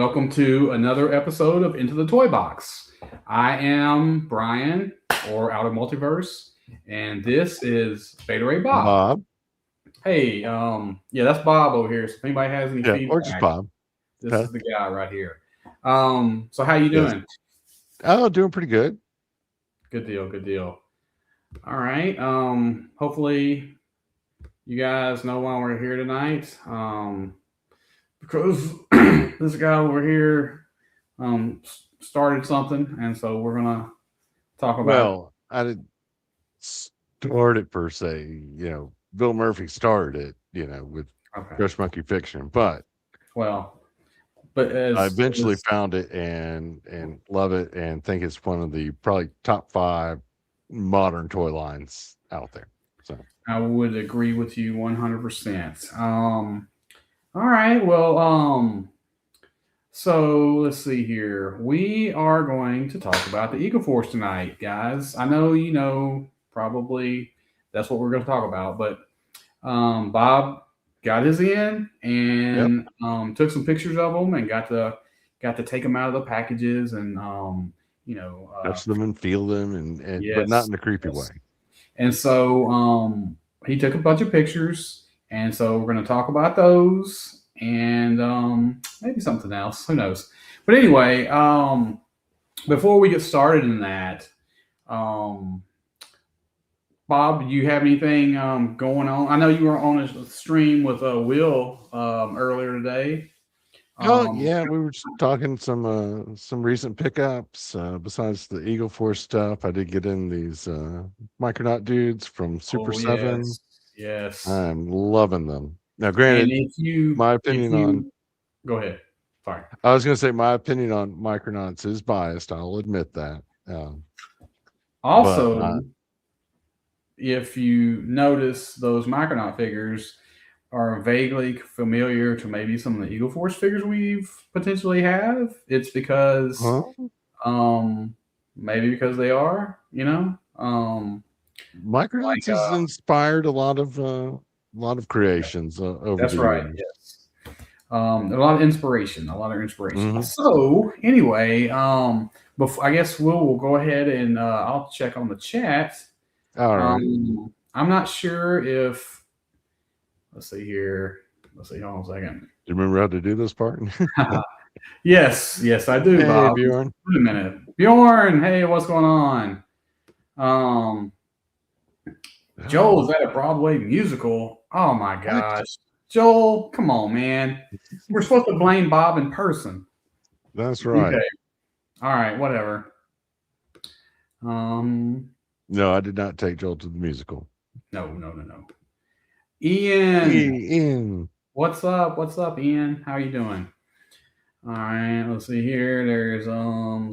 welcome to another episode of Into the Toy Box. I am Brian, or Outer Multiverse, and this is Beta Ray Bob. Bob. Hey, yeah, that's Bob over here. So if anybody has any Yeah, or just feedback, Bob. this Huh? is the guy right here. So how you Yes. doing? Oh, doing pretty good. Good deal, good deal. All right. Hopefully you guys know why we're here tonight. Because this guy over here started something, and so we're gonna talk about. Well, I didn't start it per se. Bill Murphy started it, with Okay, Crush Monkey Fiction, but well, but I as eventually found it and love it and think it's one of the probably top 5 modern toy lines out there. So I would agree with you 100%. All right, well, so let's see here. We are going to talk about the Eagle Force tonight, guys. I know you know probably that's what we're going to talk about, but Bob got his in yep, and took some pictures of them and got to take them out of the packages and you know touch them and feel them and but not yes, in a creepy way. yes. And so he took a bunch of pictures, and so we're going to talk about those and maybe something else. Who knows? But anyway, before we get started in that, um, Bob, do you have anything going on? I know you were on a stream with Will earlier today. Oh Um, yeah, we were just talking some recent pickups. Besides the Eagle Force stuff, I did get in these Micronaut dudes from Super oh 7. yes, yes. I'm loving them. Now, And granted, if my opinion on you go ahead, sorry. I was going to say my opinion on Micronauts is biased. I'll admit that. But Also, if you notice those Micronaut figures are vaguely familiar to maybe some of the Eagle Force figures we've potentially have, it's because huh? um maybe because they are, like Micronauts has inspired a lot of creations over that's the right, years. yes. A lot of inspiration, a lot of inspiration. Hmm. So anyway, before I guess we'll go ahead and I'll check on the chat. All right. I'm not sure if let's see here. Let's see, hold on a second. Do you remember how to do this part? Yes, yes, I do, Hey, Bob. Bjorn. Wait a minute. Bjorn, hey, what's going on? Um, Joel is Oh, at a Broadway musical. Oh my what? gosh. Joel, come on, man. We're supposed to blame Bob in person. That's right. Okay. All right, whatever. Um, No, I did not take Joel to the musical. no, no, no, no. Ian, Ian. what's up? What's up, Ian? How you doing? All right, let's see here. There's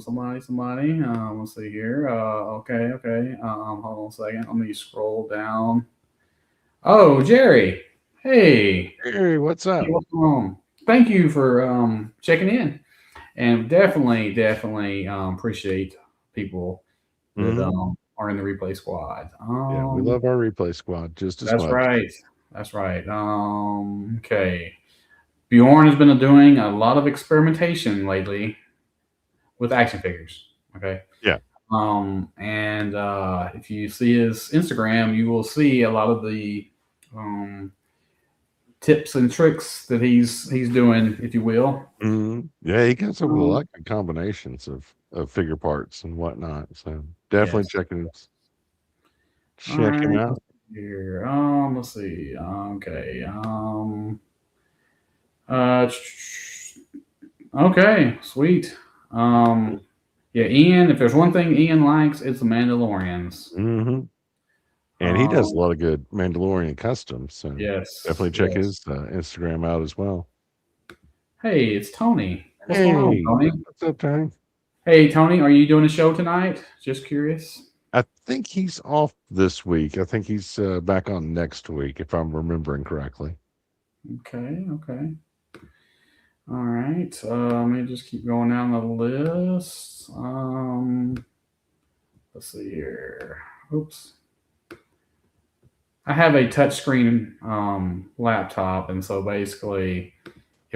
somebody. Let's see here. Okay. Hold on a second. Let me scroll down. Oh, Jerry. Hey, Hey, what's hey, up? what's going on? Thank you for checking in, and definitely appreciate people that Hmm. are in the replay squad. Yeah, we love our replay squad just as That's much. right. That's right. Okay. Bjorn has been doing a lot of experimentation lately with action figures. Okay. Yeah. And if you see his Instagram, you will see a lot of the um, tips and tricks that he's doing, if you will. Mhm. Yeah, he got some Um, like combinations of figure parts and whatnot. So definitely yes. All check him right. Let's out. see here. Let's see. Okay. Uh, okay. Sweet. Um, yeah, Ian. If there's one thing Ian likes, it's the Mandalorians. Hmm. And he does a Um, lot of good Mandalorian customs. So yes. definitely check Yes. his Instagram out as well. Hey, it's Tony. What's going on, Hey, Tony? what's up, Tony? Hey, Tony, are you doing a show tonight? Just curious. I think he's off this week. I think he's back on next week, if I'm remembering correctly. Okay, okay. All right. Let me just keep going down the list. Let's see here. Oops. I have a touchscreen laptop, and so basically,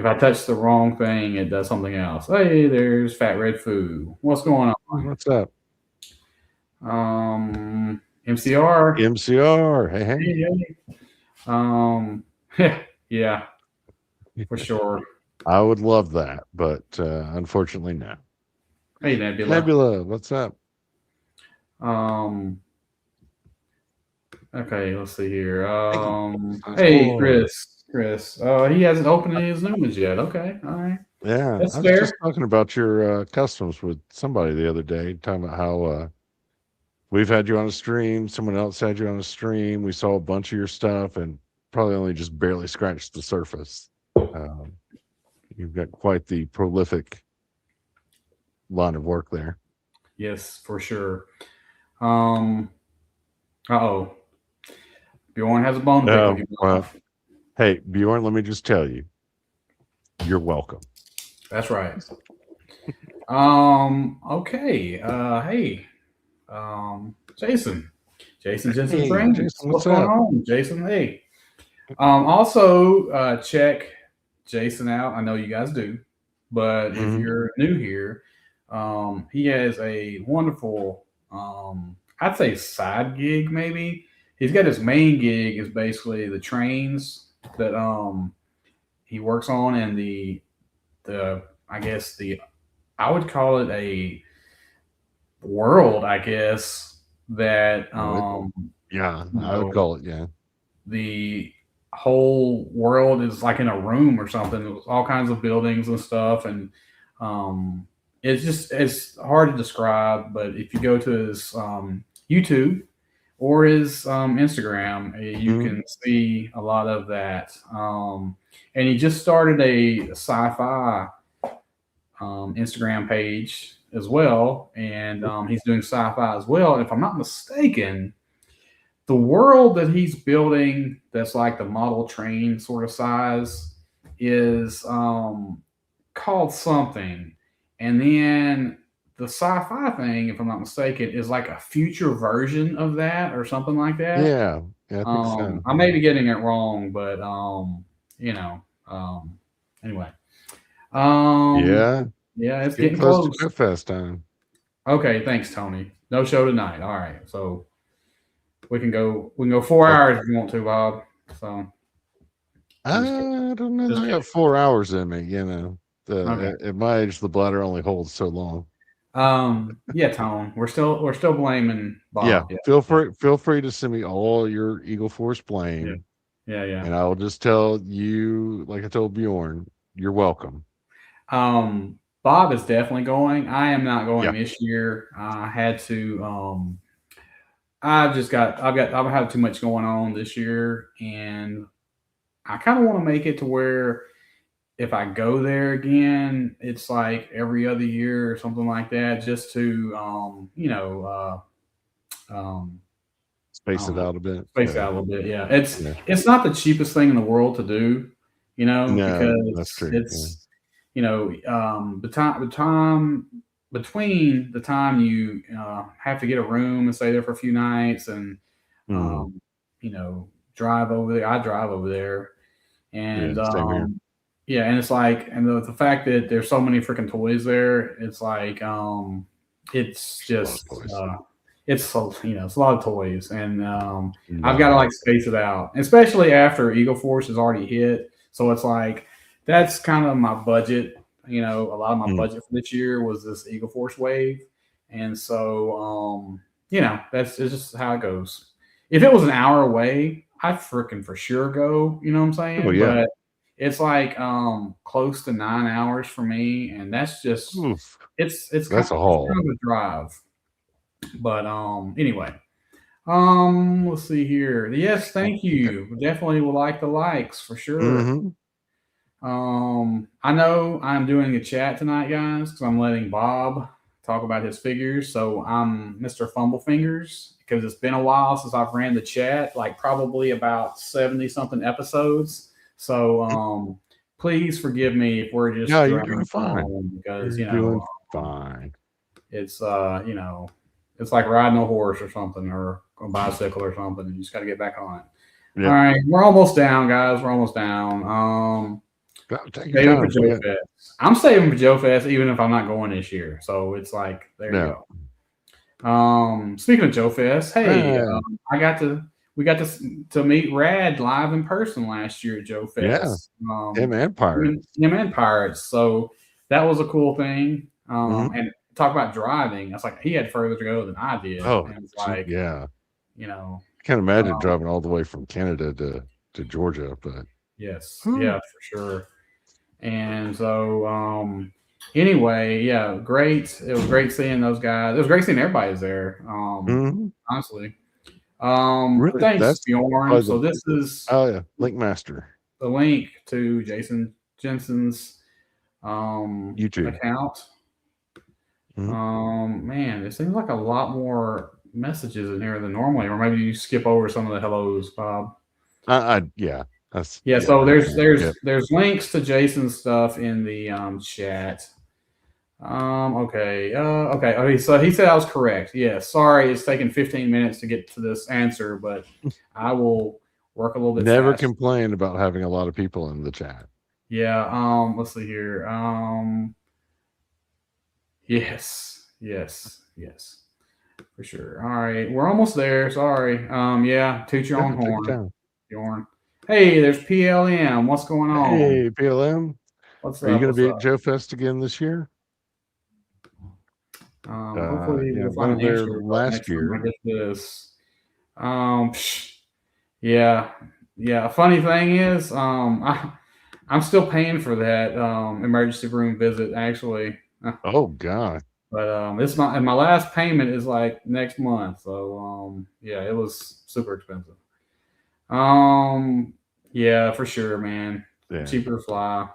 If I touch the wrong thing, it does something else. Hey, there's Fat Red Food. What's going What's up? on? MCR. MCR. Hey, hey. Hey, hey. Yeah, for sure. I would love that, but unfortunately, no. Hey, Nebula. Nebula, what's up? Um, okay, let's see here. Hey, Hey, boy. Chris. He hasn't opened his new ones yet. Okay, all right, Yeah, that's I was just fair. talking about your customs with somebody the other day, talking about how we've had you on a stream, someone else had you on a stream. We saw a bunch of your stuff and probably only just barely scratched the surface. Um, you've got quite the prolific line of work there. Yes, for sure. Um, oh, Bjorn has a bone to pick with Oh, you, Bob. well, hey, Bjorn, let me just tell you, you're welcome. That's right. Okay. Hey, Jason. Jason Jensen Hey, Trains. Jason, What's what's going up? on, Jason? Hey. Also, check Jason out. I know you guys do, but if Hmm. you're new here, he has a wonderful, I'd say side gig maybe. He's got his main gig is basically the trains that he works on, and the I guess the I would call it a world, I guess, that Yeah, you I would know call it. Yeah. the whole world is like in a room or something with all kinds of buildings and stuff, and um, it's hard to describe. But if you go to his YouTube or his Instagram, you Hmm. can see a lot of that. And he just started a sci-fi Instagram page as well, and he's doing sci-fi as well. And if I'm not mistaken, the world that he's building, that's like the model train sort of size, is called something, and then the sci-fi thing, if I'm not mistaken, is like a future version of that or something like that. Yeah. Yeah, I think so. I may be getting it wrong, but you know, um, anyway. Um, Yeah. yeah, It's it's getting getting close to close. Go Fest time. Okay, thanks, Tony. No show tonight. All right, so we can go 4 hours That's, if you want to, Bob. So I'm just kidding. I don't know. Just I kidding. got 4 hours in me. You know, Okay. at my age, the bladder only holds so long. Yeah, Tone. We're still blaming Yeah. Bob. Yeah. Feel Yeah. free. Feel free to send me all your Eagle Force Yeah. blame, Yeah. Yeah. and I will just tell you, like I told Bjorn, you're welcome. Bob is definitely going. I am not going Yeah. this year. I had to. I've had too much going on this year, and I kind of want to make it to where if I go there again, it's like every other year or something like that, just to I Space don't it know, out a bit. space Yeah. out a little bit. Yeah, it's Yeah. it's not the cheapest thing in the world to do, No, that's because true. Yeah. it's the time between the time you have to get a room and stay there for a few nights and Mm, um, drive over there. I drive over there, yeah. and Same here. yeah, and it's like, and the fact that there's so many freaking toys there, it's like, it's There's a lot of just, toys. it's so, it's a lot of toys, and I've got to No. like space it out, especially after Eagle Force has already hit. So it's like that's kind of my budget. A lot of my Mm. budget for this year was this Eagle Force wave, and so that's it's just how it goes. If it was an hour away, I'd freaking for sure go. You know what I'm Oh saying? yeah. But it's like close to 9 hours for me, and that's just Oof. it's That's kind a it's kind haul. of a drive. But anyway, let's see here. Yes, thank you. Definitely will like the likes for sure. Mm-hmm. I know I'm doing a chat tonight, guys, because I'm letting Bob talk about his figures. So I'm Mr. Fumble Fingers because it's been a while since I've ran the chat, like probably about 70 something episodes. So please forgive me if we're just Yeah, you're doing dragging fine. on because You're doing fine. it's it's like riding a horse or something or a bicycle or something. You just got to get back on it. All Yep. right, we're almost down, guys. We're almost down. Take your Saving for time. Joe Fest. I'm saving for Joe Fest even if I'm not going this year. So it's like there you Yeah. go. Speaking of Joe Fest, hey, Right. I got to we got to meet Rad live in person last year at Joe Yeah. Fest. Him and Pirates. Him and Pirates. So that was a cool thing. Hmm. And talk about driving. It's like he had further to go than I did, Oh, and it's like yeah. you know, I can't imagine um, driving all the way from Canada to Georgia, but yes, whew. yeah, for sure. And so, anyway, yeah, great. It was great seeing those guys. It was great seeing everybody's there. Mhm. Honestly. But Really, thanks, that's Bjorn. probably So the this is oh yeah, Link Master the link to Jason Jensen's YouTube. account. Mhm. Man, it seems like a lot more messages in here than normally, or maybe you skip over some of the hellos, Bob. Yeah, that's Yeah, yeah. so I kind of forget. there's links to Jason's stuff in the chat. Okay. So he said I was correct. Yeah, sorry, it's taken 15 minutes to get to this answer, but I will work a little bit Never faster. complain about having a lot of people in the chat. Yeah. Let's see here. Yes, for sure. All right, we're almost there. Sorry. Yeah, toot your Yeah, own take your horn, time. Bjorn. Hey, there's PLM. What's going on? Hey, PLM, What's are you up? going to What's be at up? Joe Fest again this year? Hopefully Yeah, we'll find wasn't an there answer by last next time I year. get this. Um, yeah, yeah. A funny thing is, I'm still paying for that emergency room visit actually, Oh God, but it's my last payment is like next month, so yeah, it was super expensive. Um, yeah, for sure, man. yeah. Cheaper to fly.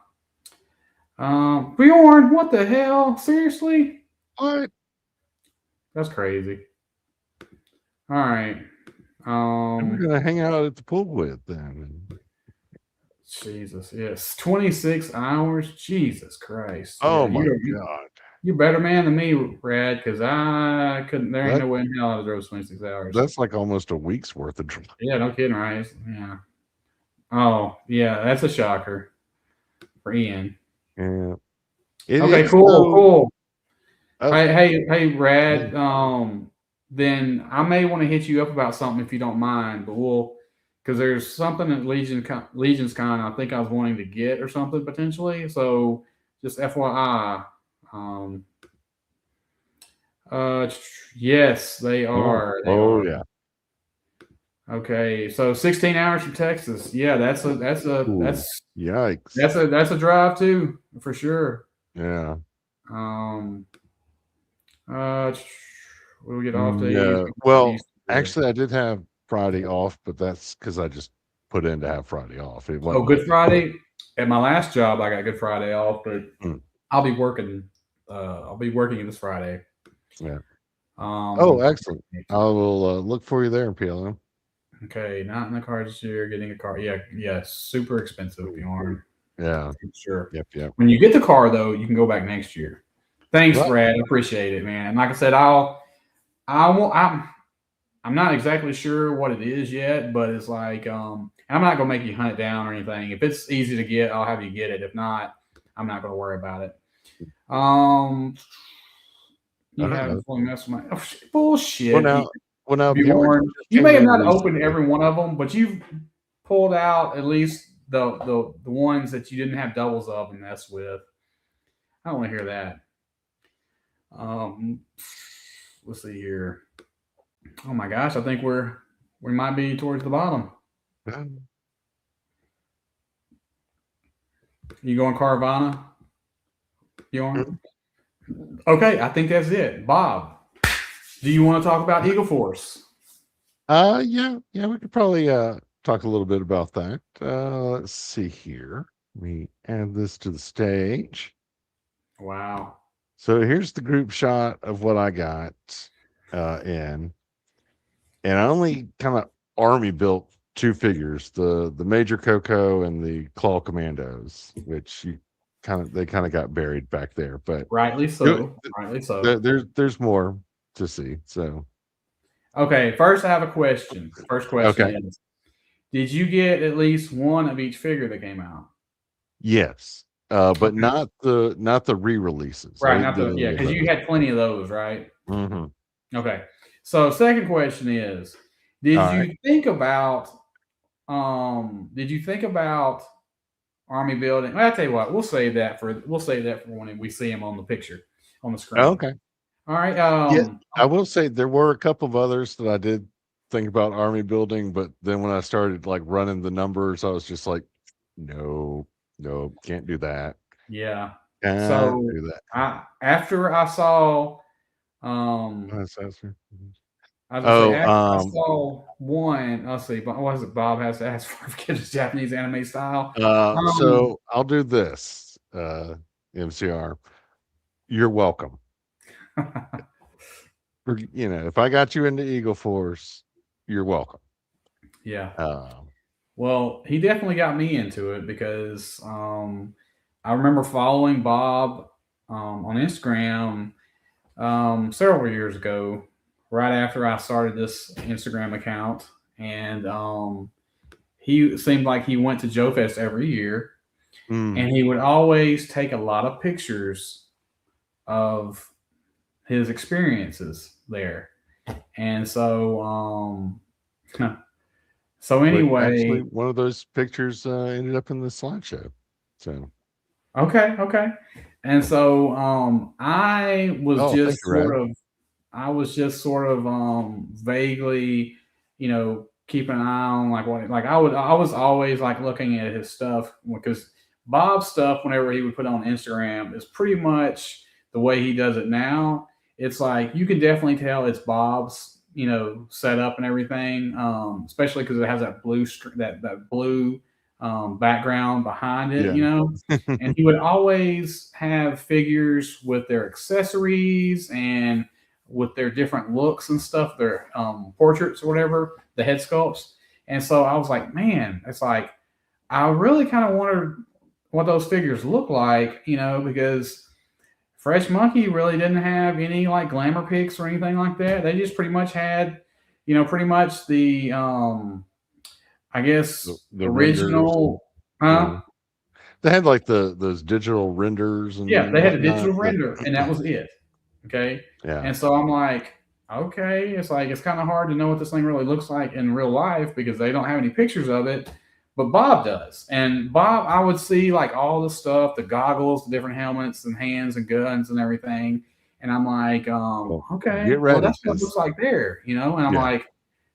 Bjorn, what the hell? Seriously? What? That's crazy. All right. Who are we Um, going to hang out at the pool with then? Jesus, yes, 26 hours. Jesus Christ. Yeah, Oh my God, you're better man than me, Brad, because I couldn't. There ain't that no way in hell I drove 26 hours. that's like almost a week's worth of drive. Yeah, no kidding, right? Yeah. Oh, yeah, that's a shocker for Ian. Yeah, it Okay, is cool, though. cool. Oh, Hey, hey. Brad. Then I may want to hit you up about something if you don't mind, but we'll because there's something at Legion's Con I think I was wanting to get or something potentially. So just FYI. Um, uh, yes, they Oh, are. They oh are. yeah. Okay, so 16 hours from Texas. Yeah, Ooh, yikes. that's a drive too for sure. Yeah. Um, uh, we'll get off days. No. Well, actually, I did have Friday off, but that's because I just put in to have Friday off. It Oh, wasn't Good like, Friday. At my last job, I got Good Friday off, but mm, I'll be working. I'll be working this Friday. yeah. Oh, Um, excellent. I will look for you there in PLM. okay, not in the car this year. Getting a car, yeah, yeah, super expensive, Bjorn. Yeah. For sure. Yep. Yep. When you get the car, though, you can go back next year. Thanks, Right. Brad. I appreciate it, man. And like I said, I will. I'm not exactly sure what it is yet, but it's like I'm not gonna make you hunt it down or anything. If it's easy to get, I'll have you get it. If not, I'm not gonna worry about it. Um, you haven't Uh-huh. fully messed with my Well, bullshit, now, well, now Bjorn Bjorn. just You came may have in not opened recently. every one of them, but you've pulled out at least the ones that you didn't have doubles of and mess with. I don't want to hear that. Um, let's see here. Oh my gosh, I think we might be towards the bottom. You going Carvana, Bjorn? Okay, I think that's it. Bob, do you want to talk about Eagle Force? Yeah, we could probably talk a little bit about that. Let's see here. Let me add this to the stage. Wow. So here's the group shot of what I got in, and I only kind of army built two figures: the Major Coco and the Claw Commandos, which they kind of got buried back there. But Rightly you- so. Rightly so. there's more to see. So Okay, first I have a question. First question okay, is: did you get at least one of each figure that came out? Yes, but Okay. not the re-releases. I Right, didn't not do the any yeah, of because you those. had plenty of those, right? Hmm. Okay. So second question is, did All right. you think about did you think about army building? Well, I'll tell you what, we'll save that for when we see him on the picture on the screen. Okay. All right. Yeah, I will say there were a couple of others that I did think about army building, but then when I started like running the numbers, I was just like, no, no, can't do that. Yeah. Can't So do that. I after I saw um I was gonna say Oh, after I saw one, let's see, but what is it? Bob has to ask for forget his Japanese anime style. Um so I'll do this, MCR. You're welcome. If I got you into Eagle Force, you're welcome. yeah. Um, Well, he definitely got me into it because I remember following Bob on Instagram several years ago, right after I started this Instagram account, and he seemed like he went to Joe Fest every year, and mm, he would always take a lot of pictures of his experiences there, and so but actually, anyway. one of those pictures ended up in the slideshow. So, Okay, okay. And so oh, thank you, Rad. I was just sort of vaguely, keeping an eye on like what like I was always like looking at his stuff because Bob's stuff whenever he would put on Instagram is pretty much the way he does it now. It's like you can definitely tell it's Bob's, setup and everything, especially because it has that blue background behind it, Yeah. and he would always have figures with their accessories and with their different looks and stuff, their portraits or whatever, the head sculpts. And so I was like, man, it's like I really kind of wondered what those figures look like, because Fresh Monkey really didn't have any like glamour pics or anything like that. They just pretty much had, pretty much the I the, guess the renders and original, huh? yeah. They had like those digital renders Yeah, and they had a whatnot, digital but render, and that was it. Okay, yeah. and so I'm like, okay, it's like it's kind of hard to know what this thing really looks like in real life because they don't have any pictures of it, but Bob does. And Bob, I would see like all the stuff, the goggles, the different helmets and hands and guns and everything, and I'm like, Well, get okay, well ready that's what it looks because like there, and I'm yeah. like,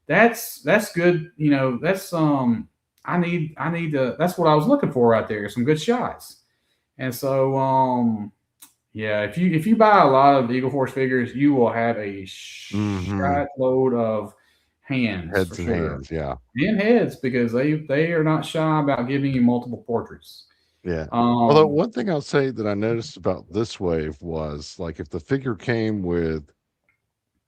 that's good, that's I need to that's what I was looking for right there, some good shots. And so, yeah, if you buy a lot of Eagle Force figures, you will have a Hmm. shot load of hands for Heads and sure, hands, yeah. and heads because they are not shy about giving you multiple portraits. Yeah. Although Um, one thing I'll say that I noticed about this wave was like if the figure came with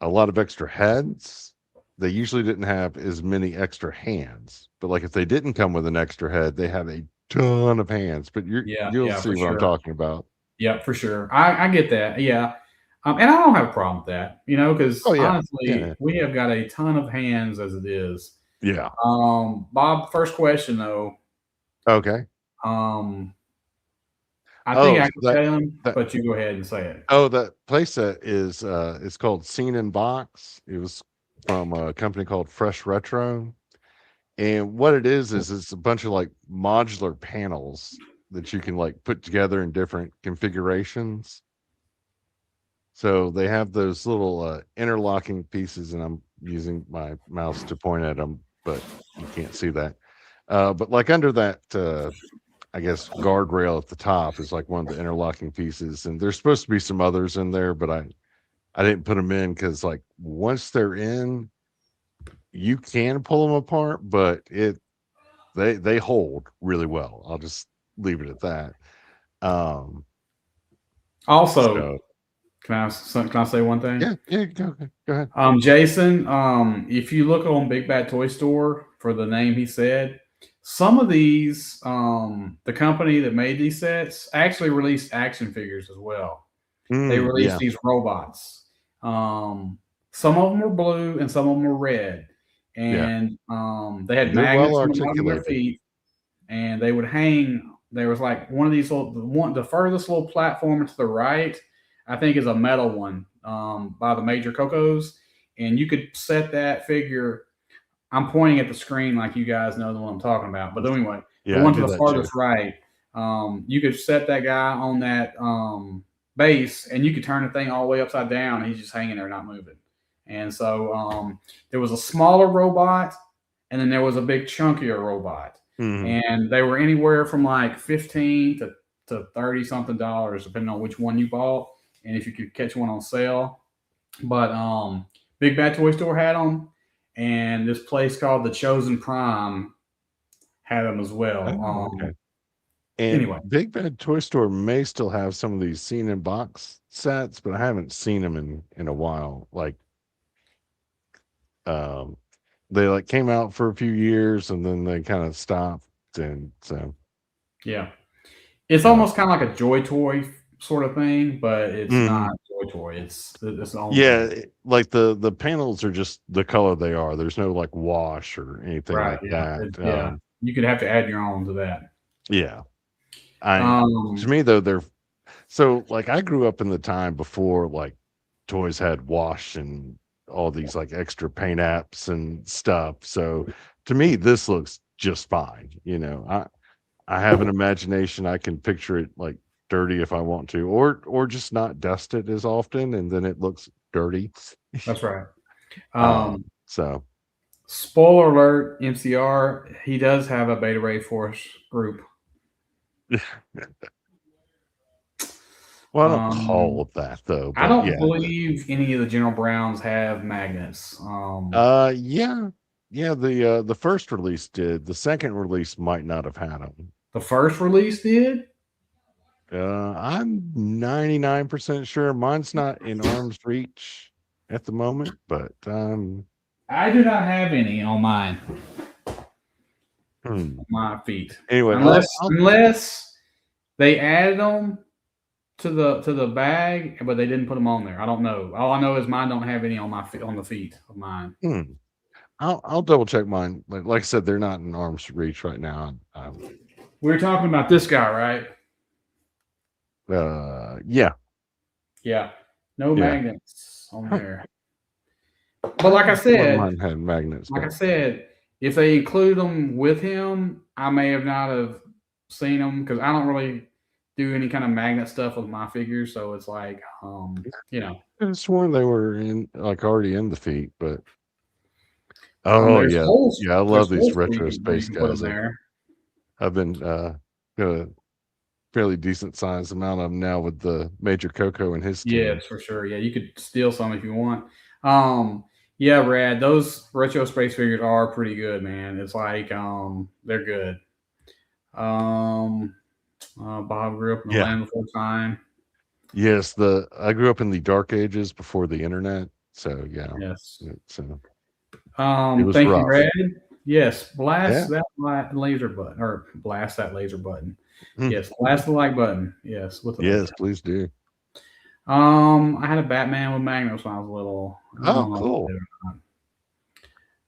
a lot of extra heads, they usually didn't have as many extra hands. But like if they didn't come with an extra head, they had a ton of hands. But yeah, you'll yeah, see for what I'm sure. talking about. Yeah, for sure. I get that. Yeah. And I don't have a problem with that, Oh because yeah. honestly, Yeah. we have got a ton of hands as it is. Yeah. Bob, first question though. Okay. Um, I think Oh, I can that tell him, that but you go ahead and say it. that playset is it's called Scene in Box. It was from a company called Fresh Retro. And what it is it's a bunch of like modular panels that you can like put together in different configurations. So they have those little interlocking pieces, and I'm using my mouse to point at them, but you can't see that. But like under that, I guess guardrail at the top is like one of the interlocking pieces, and there's supposed to be some others in there, but I didn't put them in because like once they're in, you can pull them apart, but they hold really well. I'll just leave it at that. Um, Also, so can I say one thing? yeah, yeah, go ahead. Jason, if you look on Big Bad Toy Store for the name he said, some of these, the company that made these sets actually released action figures as well. They released Yeah, these robots. Um, some of them were blue and some of them were red, yeah, and they had they're well magnets on the bottom of their articulated. feet, and they would hang. there was like one of these the furthest little platform to the right, I think is a metal one by the Major Cocos, and you could set that figure. I'm pointing at the screen like you guys know the one I'm talking about. But anyway, the Yeah, I one to do the that too. farthest right, you could set that guy on that base, and you could turn the thing all the way upside down, and he's just hanging there, not moving. And so there was a smaller robot, and then there was a big chunkier robot, Hmm. and they were anywhere from like 15 to 30 something dollars, depending on which one you bought, and if you could catch one on sale. But Big Bad Toy Store had them, and this place called the Chosen Prime had them as well. Oh, okay. And Anyway, Big Bad Toy Store may still have some of these seen in box sets, but I haven't seen them in a while. Like, um, they like came out for a few years and then they kind of stopped, and so yeah, it's yeah, almost kind of like a Joy Toy sort of thing, but it's hmm, not Joy Toy. It's its own yeah. thing. Like the panels are just the color they are. There's no like wash or anything Right? like Yeah, that. yeah. You could have to add your own to that. Yeah, I to Um, me though they're so like I grew up in the time before like toys had wash and all these like extra paint apps and stuff. So to me, this looks just fine. I have an imagination. I can picture it like dirty if I want to, or just not dust it as often, and then it looks dirty. that's right. Um, Um, so Spoiler alert, MCR, he does have a Beta Ray Force group. well, I don't call Um, it that though, I but don't yeah, believe any of the General Browns have magnets. yeah, yeah. The first release did. The second release might not have had them. The first release did. I'm 99% sure mine's not in arm's reach at the moment, but I do not have any on hmm. my feet, Anyway, unless they added them to the bag, but they didn't put them on there. I don't know. All I know is mine don't have any on my feet, on the feet of mine. hmm, I'll double check mine. Like I said, they're not in arm's reach right now. We were talking about this guy, right? Yeah, Yeah, no yeah. magnets on Huh. there. I But could have sworn mine had magnets, like I but said, if they include them with him, I may have not have seen them because I don't really do any kind of magnet stuff with my figures. So it's like, you know, I could have sworn they were in like already in the feet. But oh there's yeah, holes. yeah. I love There's these holes where retro where you space can put them guys. there. I've been got a fairly decent sized amount of them now with the Major Coco and his team. Yes, for sure. Yeah, you could steal some if you want. Um, yeah, Brad, those retro space figures are pretty good, man. It's like they're good. Um, Bob grew up in the Yeah. land before time. Yes, the I grew up in the dark ages before the internet, so yeah, Yes. it was Thank you, rough. Brad. Yes, blast Yeah. that laser button, or blast that laser button. Mm. Yes, blast the like button. Yes, with the laser. Yes, please do. I had a Batman with magnets when I was little. I Oh, don't know if I cool. did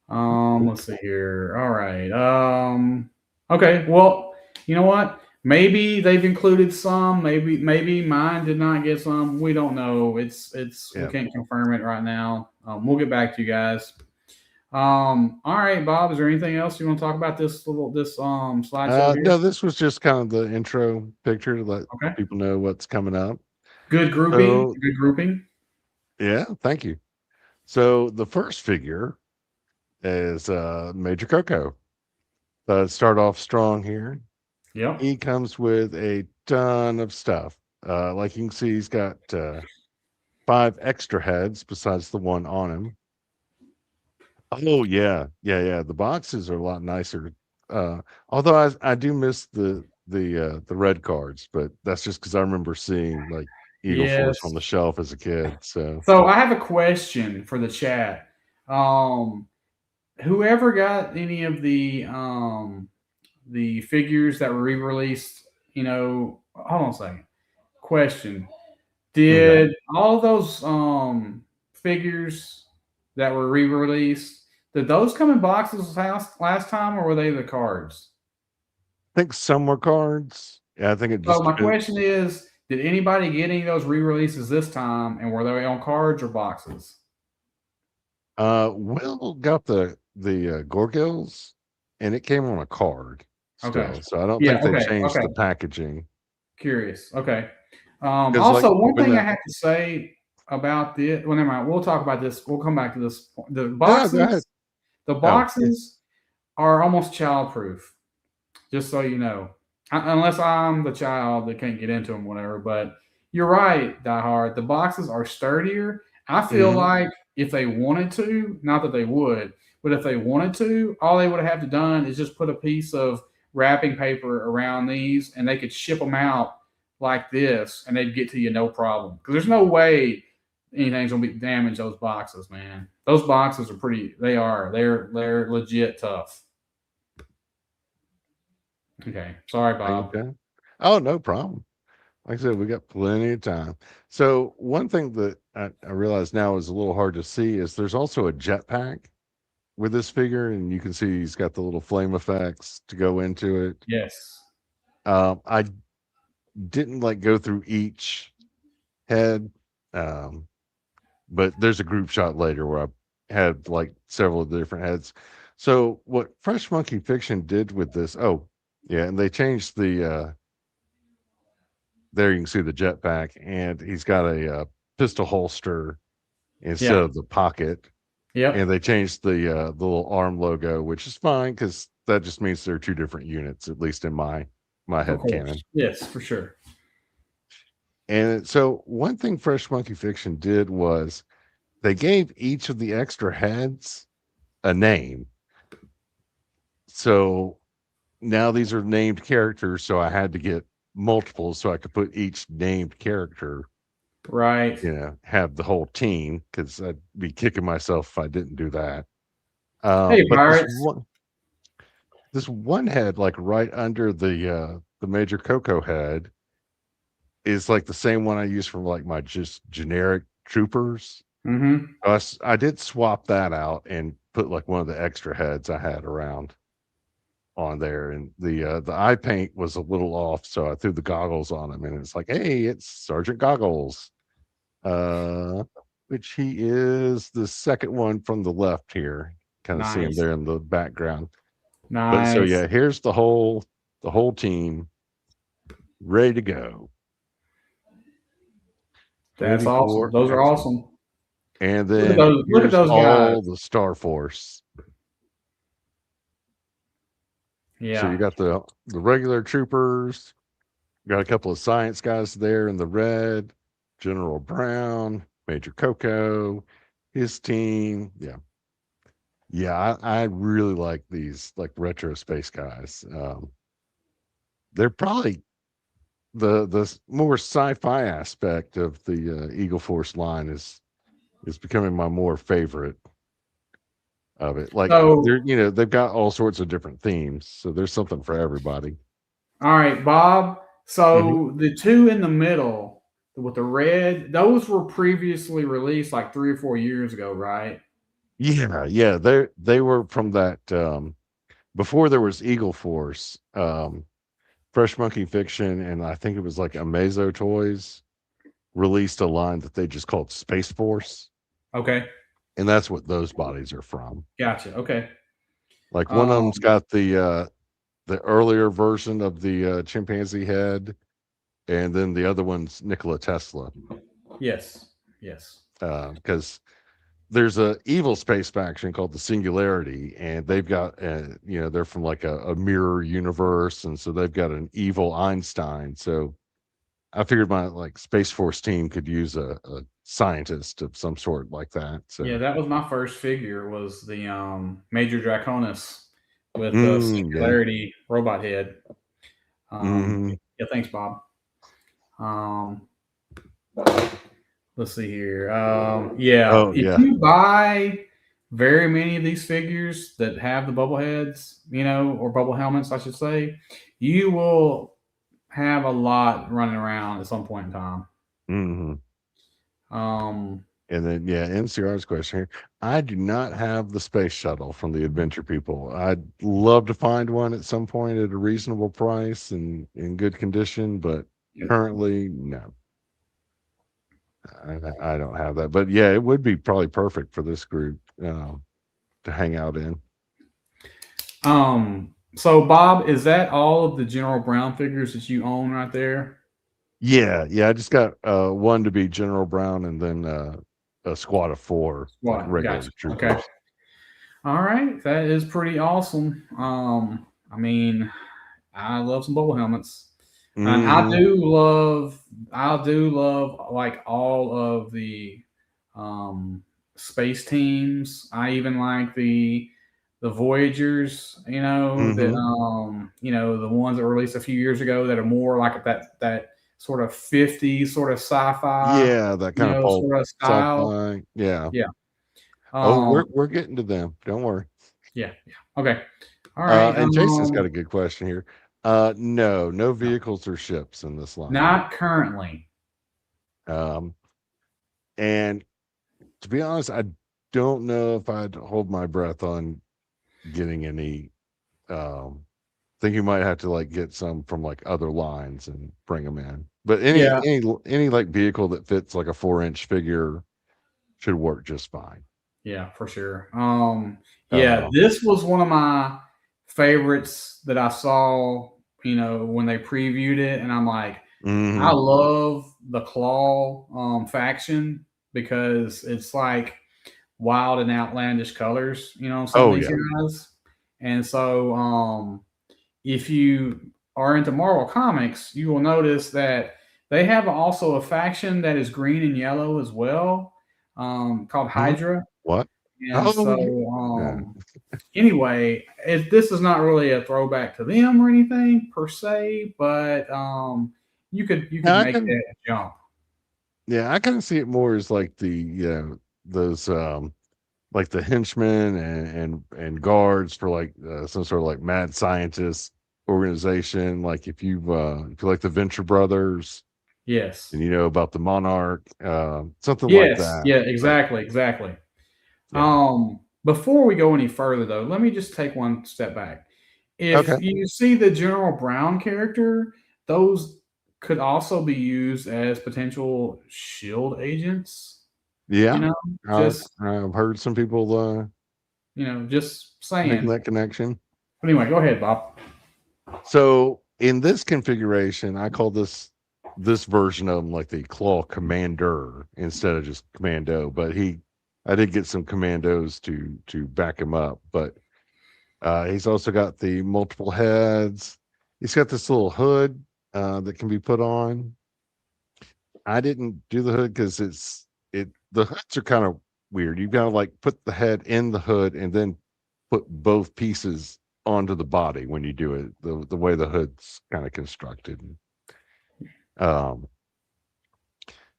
or Cool. let's see here. All right. Okay. Well, you know what? Maybe they've included some. Maybe mine did not get some. We don't know. It's we Yeah. can't confirm it right now. We'll get back to you guys. All right, Bob. Is there anything else you want to talk about this slideshow here? No, this was just kind of the intro picture to let Okay. people know what's coming up. Good grouping. So, Good grouping. yeah, thank you. So the first figure is Major Coco. Start off strong here. Yep. He comes with a ton of stuff. Like you can see, he's got 5 extra heads besides the one on him. Oh yeah, yeah, yeah. The boxes are a lot nicer. Although I do miss the red cards, but that's just because I remember seeing like Eagle Force on Yes. the shelf as a kid. So So I have a question for the chat. Um, Whoever got any of the figures that were re-released, hold on a second. Question: okay. Did all those figures that were re-released, did those come in boxes last time, or were they the cards? think some were cards. Yeah, I think it So just my question is, did anybody get any of those re-releases this time, and were they on cards or boxes? Will got the Gorgills, and it came on a card Okay. still. So I don't Yeah. think they Okay. changed Okay. the packaging Curious. Okay. because like Also, one when thing I that have to say about this. Well, never mind. We'll talk about this. We'll come back to this. The no, go ahead. boxes. The Oh, yeah. boxes are almost childproof. Just so you know, unless I'm the child that can't get into them, whatever. But you're right, Die Hard. The boxes are sturdier. I feel Mm-hmm. like if they wanted to, not that they would, but if they wanted to, all they would have to done is just put a piece of wrapping paper around these, and they could ship them out like this, and they'd get to you no problem. Because there's no way anything's gonna be damage those boxes, man. Those boxes are pretty. They are. They're legit tough. Okay, sorry, Bob. Okay. Oh, no problem. Like I said, we got plenty of time. So one thing that I realize now is a little hard to see is there's also a jetpack with this figure, and you can see he's got the little flame effects to go into it. Yes. I didn't like go through each head, um, but there's a group shot later where I had like several different heads. So what Fresh Monkey Fiction did with this? Oh, yeah, and they changed the. There you can see the jetpack, and he's got a pistol holster instead Yeah. of the pocket. And Yep. they changed the little arm logo, which is fine because that just means they're two different units, at least in my Of head canon. course. Yes, for sure. And so one thing Fresh Monkey Fiction did was they gave each of the extra heads a name. So now these are named characters, so I had to get multiples so I could put each named character, Right. have the whole team because I'd be kicking myself if I didn't do that. Hey, But pirates. this one head, like right under the Major Coco head, is like the same one I use from like my just generic troopers. Mm-hmm. I did swap that out and put like one of the extra heads I had around on there, and the eye paint was a little off, so I threw the goggles on him, and it's like, hey, it's Sergeant Goggles, uh, which he is the second one from the left here. Kind of see him Nice. there in the background. But so Nice. yeah, here's the whole team ready to go, That's ready awesome. for Those are action. awesome. And Look at then those. Look at here's those guys. all the Star Force. So Yeah. you got the regular troopers, got a couple of science guys there in the red, General Brown, Major Coco, his team. Yeah. Yeah, I really like these like retro space guys. They're probably the more sci-fi aspect of the Eagle Force line is becoming my more favorite of it. Like So, they're they've got all sorts of different themes, so there's something for everybody. all right, Bob. Hmm. So the two in the middle with the red, those were previously released like 3 or 4 years ago, right? Yeah, yeah, they were from that before there was Eagle Force, Fresh Monkey Fiction, and I think it was like Amazo Toys released a line that they just called Space Force, Okay. and that's what those bodies are from. Gotcha. Okay. Like one of them's Um, got the earlier version of the chimpanzee head, and then the other one's Nikola Tesla, yes. Yes. because there's a evil space faction called the Singularity, and they've got they're from like a mirror universe, and so they've got an evil Einstein. So I figured my like Space Force team could use a scientist of some sort like that. Yeah, So that was my first figure was the Major Draconis with the yeah. Singularity robot head. Hmm. Yeah, thanks, Bob. Um, let's see here. Yeah, Oh if yeah. you buy very many of these figures that have the bubble heads, or bubble helmets, I should say, you will have a lot running around at some point in time. Hmm. Um, And then, yeah, NCR's question here. I do not have the space shuttle from the Adventure People. I'd love to find one at some point at a reasonable price and in good condition, but currently, no, I don't have that. But yeah, it would be probably perfect for this group to hang out in. So Bob, is that all of the General Brown figures that you own right there? Yeah, yeah. I just got one to be General Brown and then a squad of four, like What? regular Gotcha. Okay. troopers. All right. That is pretty awesome. I mean, I love some bowl helmets. And Hmm. I do love like all of the um, space teams. I even like the Voyagers. Hmm. The ones that were released a few years ago that are more like that sort of 50s sort of sci-fi, Yeah, that kind of pulp sort of style. sci-fi. Yeah. Yeah. Oh, Um, we're getting to them. Don't worry. yeah. Yeah. Okay. All right. And Jason's got a good question here. No vehicles or ships in this line. Not currently. Um, and to be honest, I don't know if I'd hold my breath on getting any. Think you might have to like get some from like other lines and bring them in. But Yeah. any like vehicle that fits like a 4-inch figure should work just fine. Yeah, for sure. Yeah, Uh, this was one of my favorites that I saw, when they previewed it, and I'm like, I mhm. love the Claw faction because it's like wild and outlandish colors, some of Oh these yeah. guys. And so if you are into Marvel Comics, you will notice that they have also a faction that is green and yellow as well, called Hmm? Hydra. What? And Oh so, yeah. anyway, this is not really a throwback to them or anything per se, but you could Yeah, I make can. that jump. Yeah, I kind of see it more as like the those like the henchmen and guards for like some sort of like mad scientist organization. Like if you like the Venture Brothers Yes. and you know about the Monarch, something like Yes. that. Yeah. But Exactly. Exactly. yeah, Before we go any further, though, let me just take one step back. If okay, you see the General Brown character, those could also be used as potential shield agents. You yeah. know, I've just I've heard some people just making saying. that connection. But anyway, go ahead, Bob. So in this configuration, I call this version of him like the Claw Commander instead of just Commando. But I did get some Commandos to back him up. But he's also got the multiple heads. He's got this little hood that can be put on. I didn't do the hood because the hoods are kind of weird. You've got to like put the head in the hood and then put both pieces onto the body when you do it. The way the hood's kind of constructed. Um,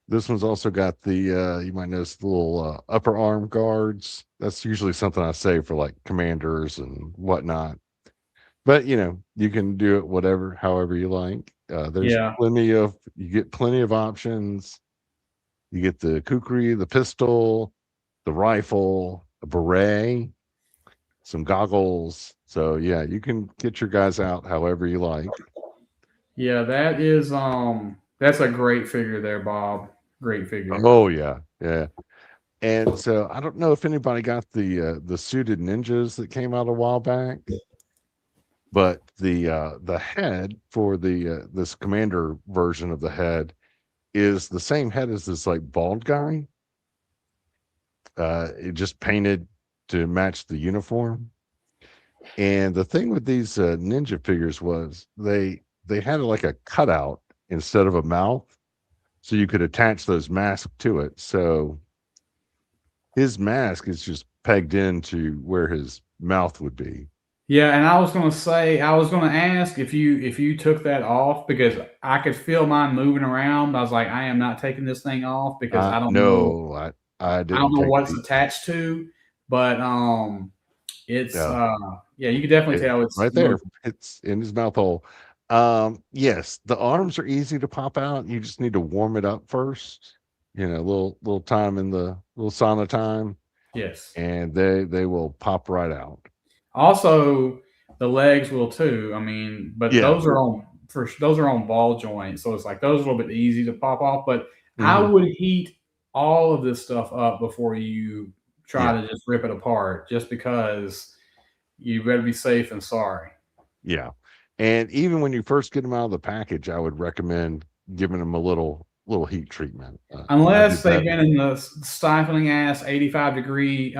this one's also got the you might notice the little upper arm guards. That's usually something I say for like commanders and whatnot. But you can do it whatever, however you like. Yeah. You get plenty of options. You get the kukri, the pistol, the rifle, a beret, some goggles. So yeah, you can get your guys out however you like. Yeah, that's a great figure there, Bob. Great figure. Oh yeah, yeah. And so I don't know if anybody got the suited ninjas that came out a while back, but the head for the this commander version of the head is the same head as this like bald guy. It just painted to match the uniform. And the thing with these ninja figures was they had like a cutout instead of a mouth, so you could attach those masks to it. So his mask is just pegged into where his mouth would be. Yeah, and I was gonna ask if you took that off because I could feel mine moving around. I was like, I am not taking this thing off because No, I I don't didn't know take what it's the attached to, but it's uh, yeah, you can definitely it, tell it's right there. It's in his mouth hole. Yes, the arms are easy to pop out. You just need to warm it up first. little time in the little sauna time, Yes. and they will pop right out. Also, the legs will too. I mean, but Yeah. those are on ball joints, so it's like those are a little bit easy to pop off. But I Hmm. would heat all of this stuff up before you try Yeah. to just rip it apart, just because you better be safe than sorry. Yeah. And even when you first get them out of the package, I would recommend giving them a little heat treatment. I Unless did they've that. been in the stifling ass 85-degree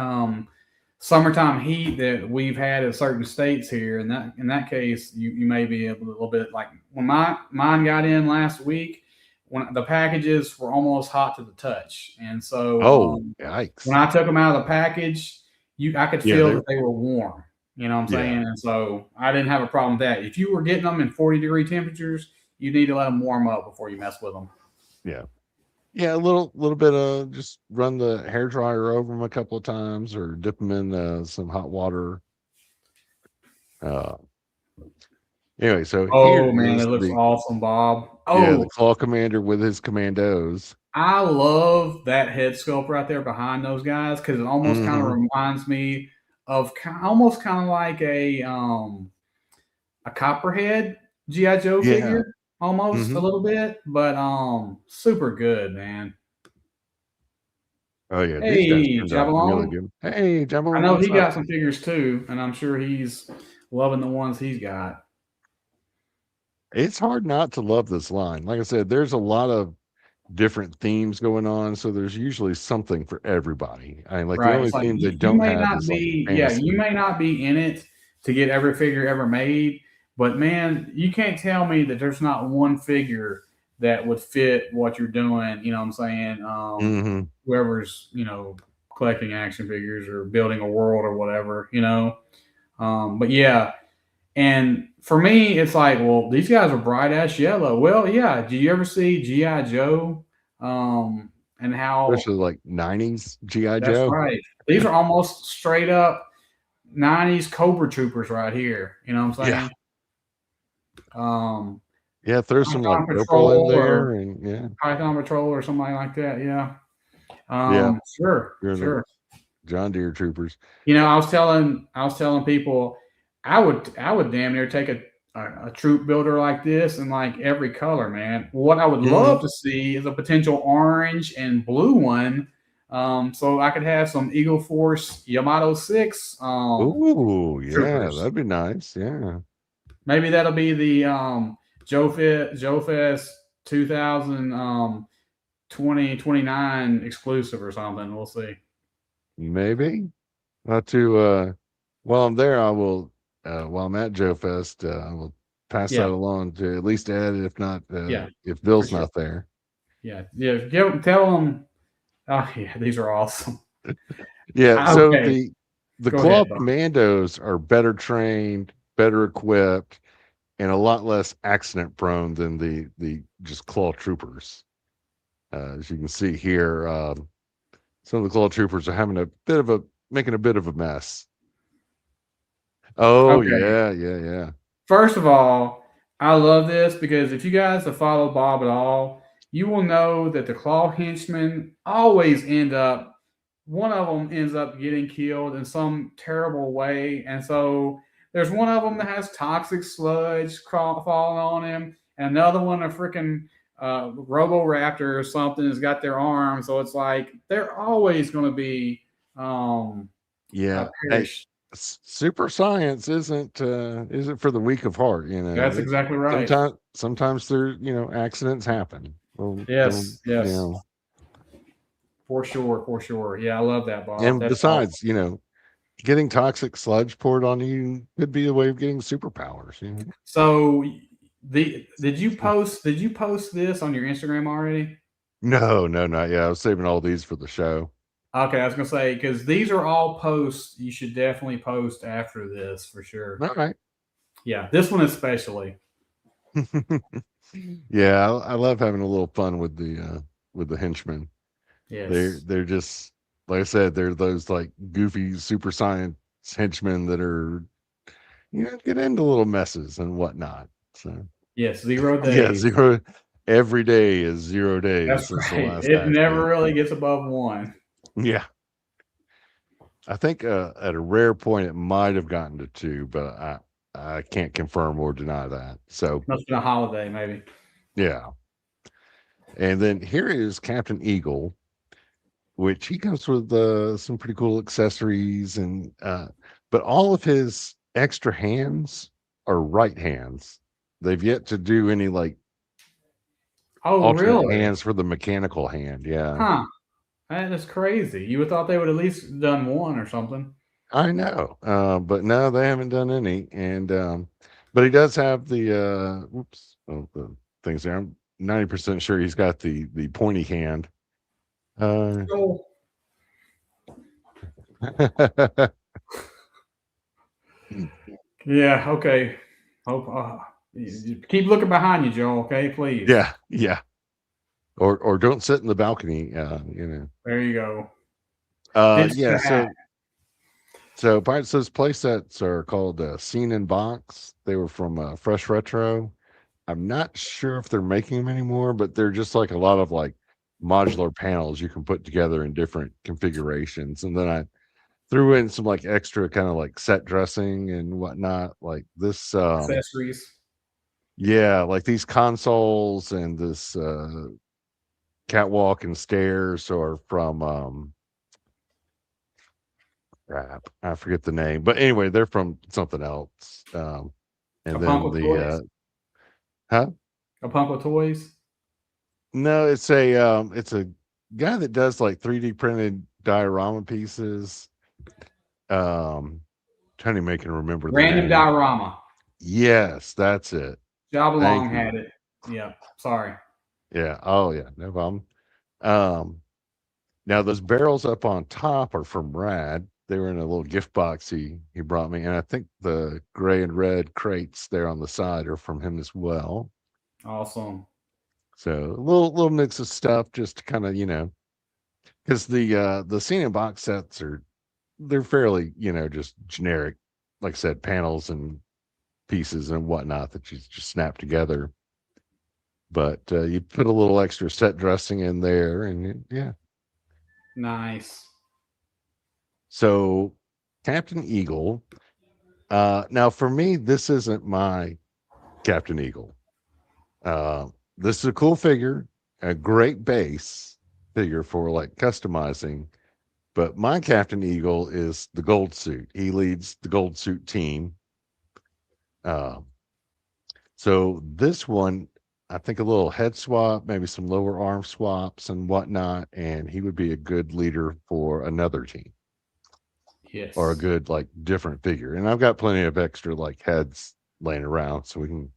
summertime heat that we've had in certain states here. In that case, you may be a little bit like when mine got in last week. When the packages were almost hot to the touch, and so Oh, when yikes. I took them out of the package, I could Yeah, feel they that they were warm. You know what I'm saying? yeah. And so I didn't have a problem with that. If you were getting them in 40-degree temperatures, you need to let them warm up before you mess with them. Yeah. Yeah, a little bit of just run the hair dryer over them a couple of times or dip them in some hot water. Uh, anyway, so here Oh man, is it looks the awesome, Bob. yeah, the Oh, claw commander with his commandos. I love that head sculpt right there behind those guys because it almost kind of Hmm. reminds me of almost kind of like a Copperhead GI Joe Yeah. figure, almost a Hmm. little bit, but super good, man. Oh yeah, these guys Hey, turned out really Jabalone. good. Hey, I Jamal, know what's he up? got some figures too, and I'm sure he's loving the ones he's got. It's hard not to love this line. Like I said, there's a lot of different themes going on, so there's usually something for everybody. I mean, like the Right. only It's like theme they you don't may have not is like be, yeah, you fantasy. may not be in it to get every figure ever made, but man, you can't tell me that there's not one figure that would fit what you're doing. You know what I'm saying? Hmm. Whoever's, collecting action figures or building a world or whatever. But yeah, and for me, it's like, well, these guys are bright ass yellow. Well, yeah. Do you ever see GI Joe? And how Especially like 90s GI that's Joe. right. These are almost straight up 90s Cobra Troopers right here. You know what I'm Yeah. saying? Um, Yeah, throw some like Python Opal in Patrol or there and yeah. Python Patrol or something like that. Yeah. Yeah. Sure, You're in the sure. John Deere troopers. I was telling people, I would damn near take a troop builder like this in like every color, man. What I would Hmm. love to see is a potential orange and blue one, so I could have some Eagle Force Yamato 6 Ooh, yeah, troopers. that'd be nice. Yeah. Maybe that'll be the Joe Fest 2000 2029 exclusive or something. We'll see. Maybe. Not to while I'm there, I will while I'm at Joe Fest, I will pass that Yeah, along to at least Ed, if not yeah, if for Bill's sure. not there. Yeah, yeah. Tell them. Oh yeah, these are awesome. Yeah, so Okay, the go Claw ahead, Bob. Commandos are better trained, better equipped, and a lot less accident prone than the just Claw Troopers. As you can see here, some of the Claw Troopers are having a bit of a making a bit of a mess. Oh Okay, yeah, yeah, yeah. first of all, I love this because if you guys have followed Bob at all, you will know that the Claw henchmen always end up. One of them ends up getting killed in some terrible way, and so there's one of them that has toxic sludge falling on him, and another one a freaking Robo Raptor or something has got their arm. So it's like they're always going to be um, Yeah. Hey, perished. super science isn't for the weak of heart, you know. That's exactly right. Sometimes there, accidents happen. Well, don't, Yes, yes, for sure, for sure. Yeah, I love that, Bob. and That's awesome. besides, getting toxic sludge poured on you could be a way of getting superpowers. So, did you post this on your Instagram already? No, no, not yet. I was saving all these for the show. Okay, I was gonna say because these are all posts you should definitely post after this for sure. All right. Yeah, this one especially. Yeah, I love having a little fun with the henchmen. They're Yes, they're just like I said, they're those like goofy super science henchmen that are get into little messes and whatnot. So yes. 0 yeah, days. zero. every day is 0 days That's since the right. last It never accident. really gets above one. Yeah. I think at a rare point it might have gotten to 2, but I can't confirm or deny that. So Must have been a holiday, maybe. yeah. And then here is Captain Eagle, which he comes with some pretty cool accessories but all of his extra hands are right hands. They've yet to do any like Oh, alternate really? hands for the mechanical hand. Yeah. Huh. That is crazy. You would thought they would at least done one or something. I know. But no, they haven't done any. And but he does have the things there. I'm 90% sure he's got the pointy hand. Uh Oh, yeah. Okay. Hope. You keep looking behind you, Joel. Okay, please. yeah, yeah. Or don't sit in the balcony, There you go. Ditch Yeah, the hat. so parts those play sets are called Scene in Box. They were from Fresh Retro. I'm not sure if they're making them anymore, but they're just like a lot of like modular panels you can put together in different configurations. And then I threw in some like extra kind of like set dressing and whatnot, like this. Accessories. Yeah, like these consoles and this catwalk and stairs are from crap, I forget the name, but anyway, they're from something else. A And pump then with the toys. huh? A pump with toys. No, it's a guy that does like 3D printed diorama pieces. Trying to make and remember the Random name. diorama. Yes, that's it. Thank Jobalong you. had it. Yeah. Sorry. Yeah. Oh yeah, no problem. Um, Now those barrels up on top are from Rad. They were in a little gift box he brought me, and I think the gray and red crates there on the side are from him as well. Awesome. So a little mix of stuff just to kind of because the Cena box sets they're fairly just generic, like I said, panels and pieces and whatnot that you just snap together. But you put a little extra set dressing in there, and yeah. Nice. So Captain Eagle. Now, for me, this isn't my Captain Eagle. This is a cool figure, a great base figure for like customizing. But my Captain Eagle is the gold suit. He leads the gold suit team. Uh, so this one, I think a little head swap, maybe some lower arm swaps and whatnot, and he would be a good leader for another team or a Yes. good like different figure. And I've got plenty of extra like heads laying around, so we can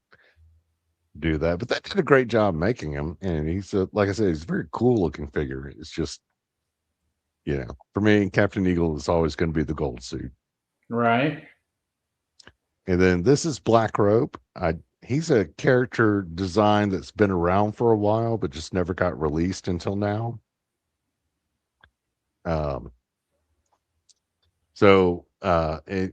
do that. But they did a great job making him, and like I said, he's a very cool looking figure. It's just for me, Captain Eagle is always going to be the gold suit. Right. And then this is Black Rope. He's a character design that's been around for a while, but just never got released until now. Um,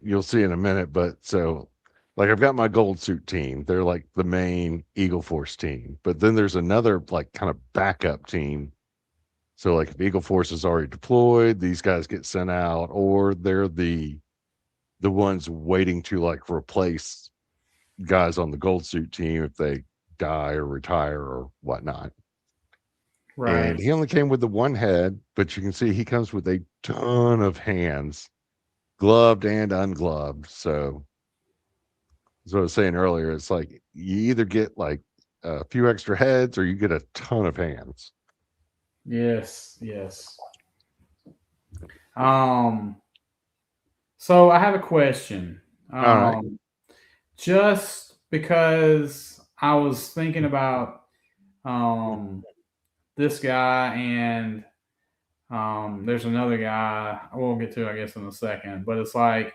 you'll see in a minute, but so like I've got my gold suit team. They're like the main Eagle Force team, but then there's another like kind of backup team. So like if Eagle Force is already deployed, these guys get sent out, or they're the ones waiting to like replace guys on the gold suit team if they die or retire or whatnot. And Right. he only came with the one head, but you can see he comes with a ton of hands, gloved and ungloved. So as I was saying earlier, it's like you either get like a few extra heads or you get a ton of hands. Yes. Yes. Um. So I have a question. All right. Just because I was thinking about um this guy and there's another guy I won't get to I guess in a second, but it's like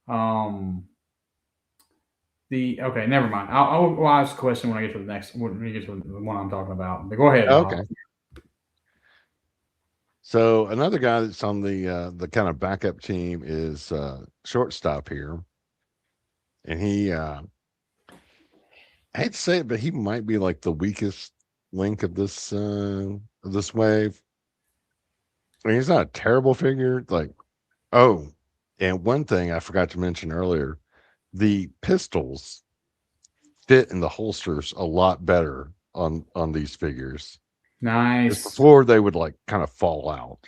um the okay, never mind. I'll ask a question when I get to the next when we get to the one I'm talking about. But go ahead, Bob. Okay. So another guy that's on the kind of backup team is shortstop here, and I hate to say it, but he might be like the weakest link of this wave. I mean, he's not a terrible figure. Like, oh, and one thing I forgot to mention earlier, the pistols fit in the holsters a lot better on these figures. Because Nice, before they would like kind of fall out.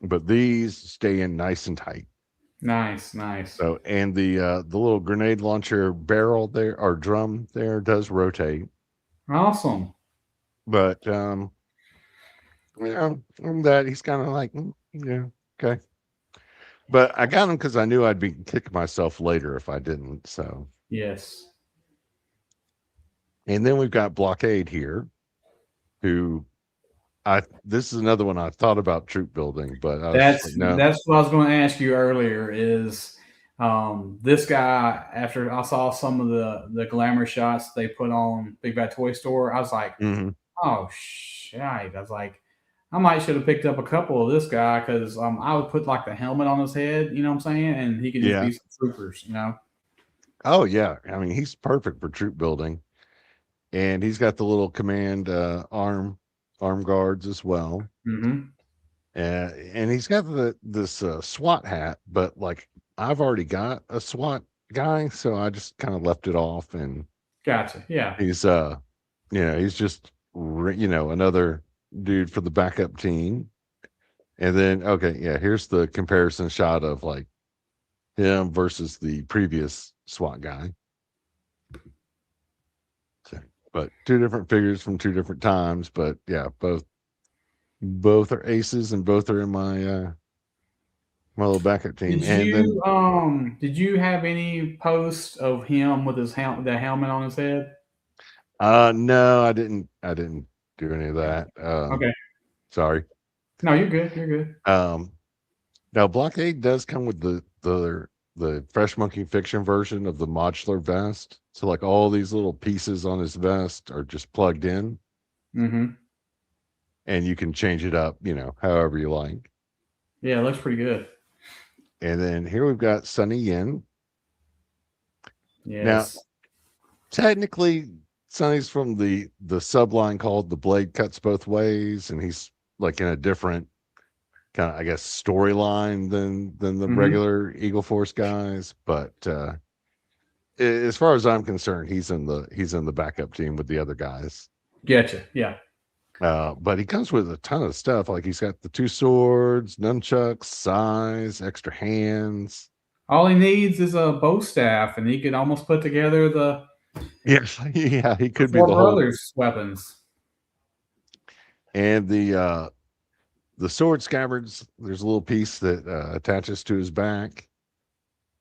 But these stay in nice and tight. nice, nice. So, and the little grenade launcher barrel there or drum there does rotate. Awesome. But from that he's kind of like, yeah, okay. But I got him because I knew I'd be kicking myself later if I didn't. So, Yes. and then we've got Blockade here, who I this is another one I thought about troop building, but I was just like, no. That's what I was going to ask you earlier. Is this guy? After I saw some of the glamour shots they put on Big Bad Toy Store, I was like, Mhm. oh shit! I was like, I might should have picked up a couple of this guy because I would put like the helmet on his head. You know what I'm saying? And he could just Yeah. be some troopers. You know. Oh yeah. I mean, he's perfect for troop building. And he's got the little command arm guards as well. Mm-hmm. And he's got this SWAT hat, but like I've already got a SWAT guy, so I just kind of left it off, and Gotcha. Yeah. he's he's just another dude for the backup team. And then okay, yeah, here's the comparison shot of like him versus the previous SWAT guy. So, but two different figures from two different times, but yeah, both are aces and both are in my little backup team. And then Did you have any posts of him with his the helmet on his head? no, I didn't do any of that. Okay. Sorry. No, you're good. You're good. Um Now Blockade does come with the Fresh Monkey Fiction version of the modular vest. So like all these little pieces on his vest are just plugged in, Mm-hmm. and you can change it up, however you like. Yeah, it looks pretty good. And then here we've got Sunny Yin. Now, Yes. technically, Sunny's from the subline called "The Blade Cuts Both Ways," and he's like in a different kind of, I guess, storyline than the Mm-hmm. regular Eagle Force guys. But as far as I'm concerned, he's in the backup team with the other guys. Getcha. Yeah. But he comes with a ton of stuff. Like he's got the two swords, nunchucks, size, extra hands. All he needs is a bow staff, and he could almost put together Yeah, yeah, he the could be four the whole. brothers' weapons. And the sword scabbards. There's a little piece that attaches to his back,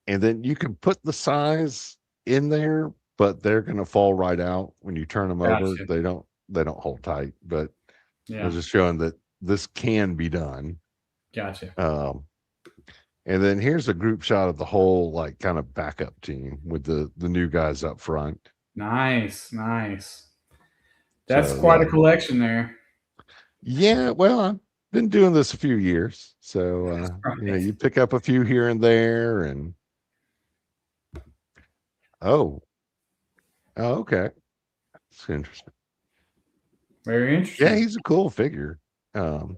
and then you can put the size in there, but they're going to fall right out when you turn them over. Gotcha. They don't hold tight. But I Yeah. was just showing that this can be done. Gotcha. Um, and then here's a group shot of the whole like kind of backup team with the new guys up front. Nice. Nice. That's So quite a yeah, collection there. yeah. Well, I've been doing this a few years, so Right. you pick up a few here and there, and oh, oh, okay, it's interesting. Very Yeah, interesting. he's a cool figure. Um,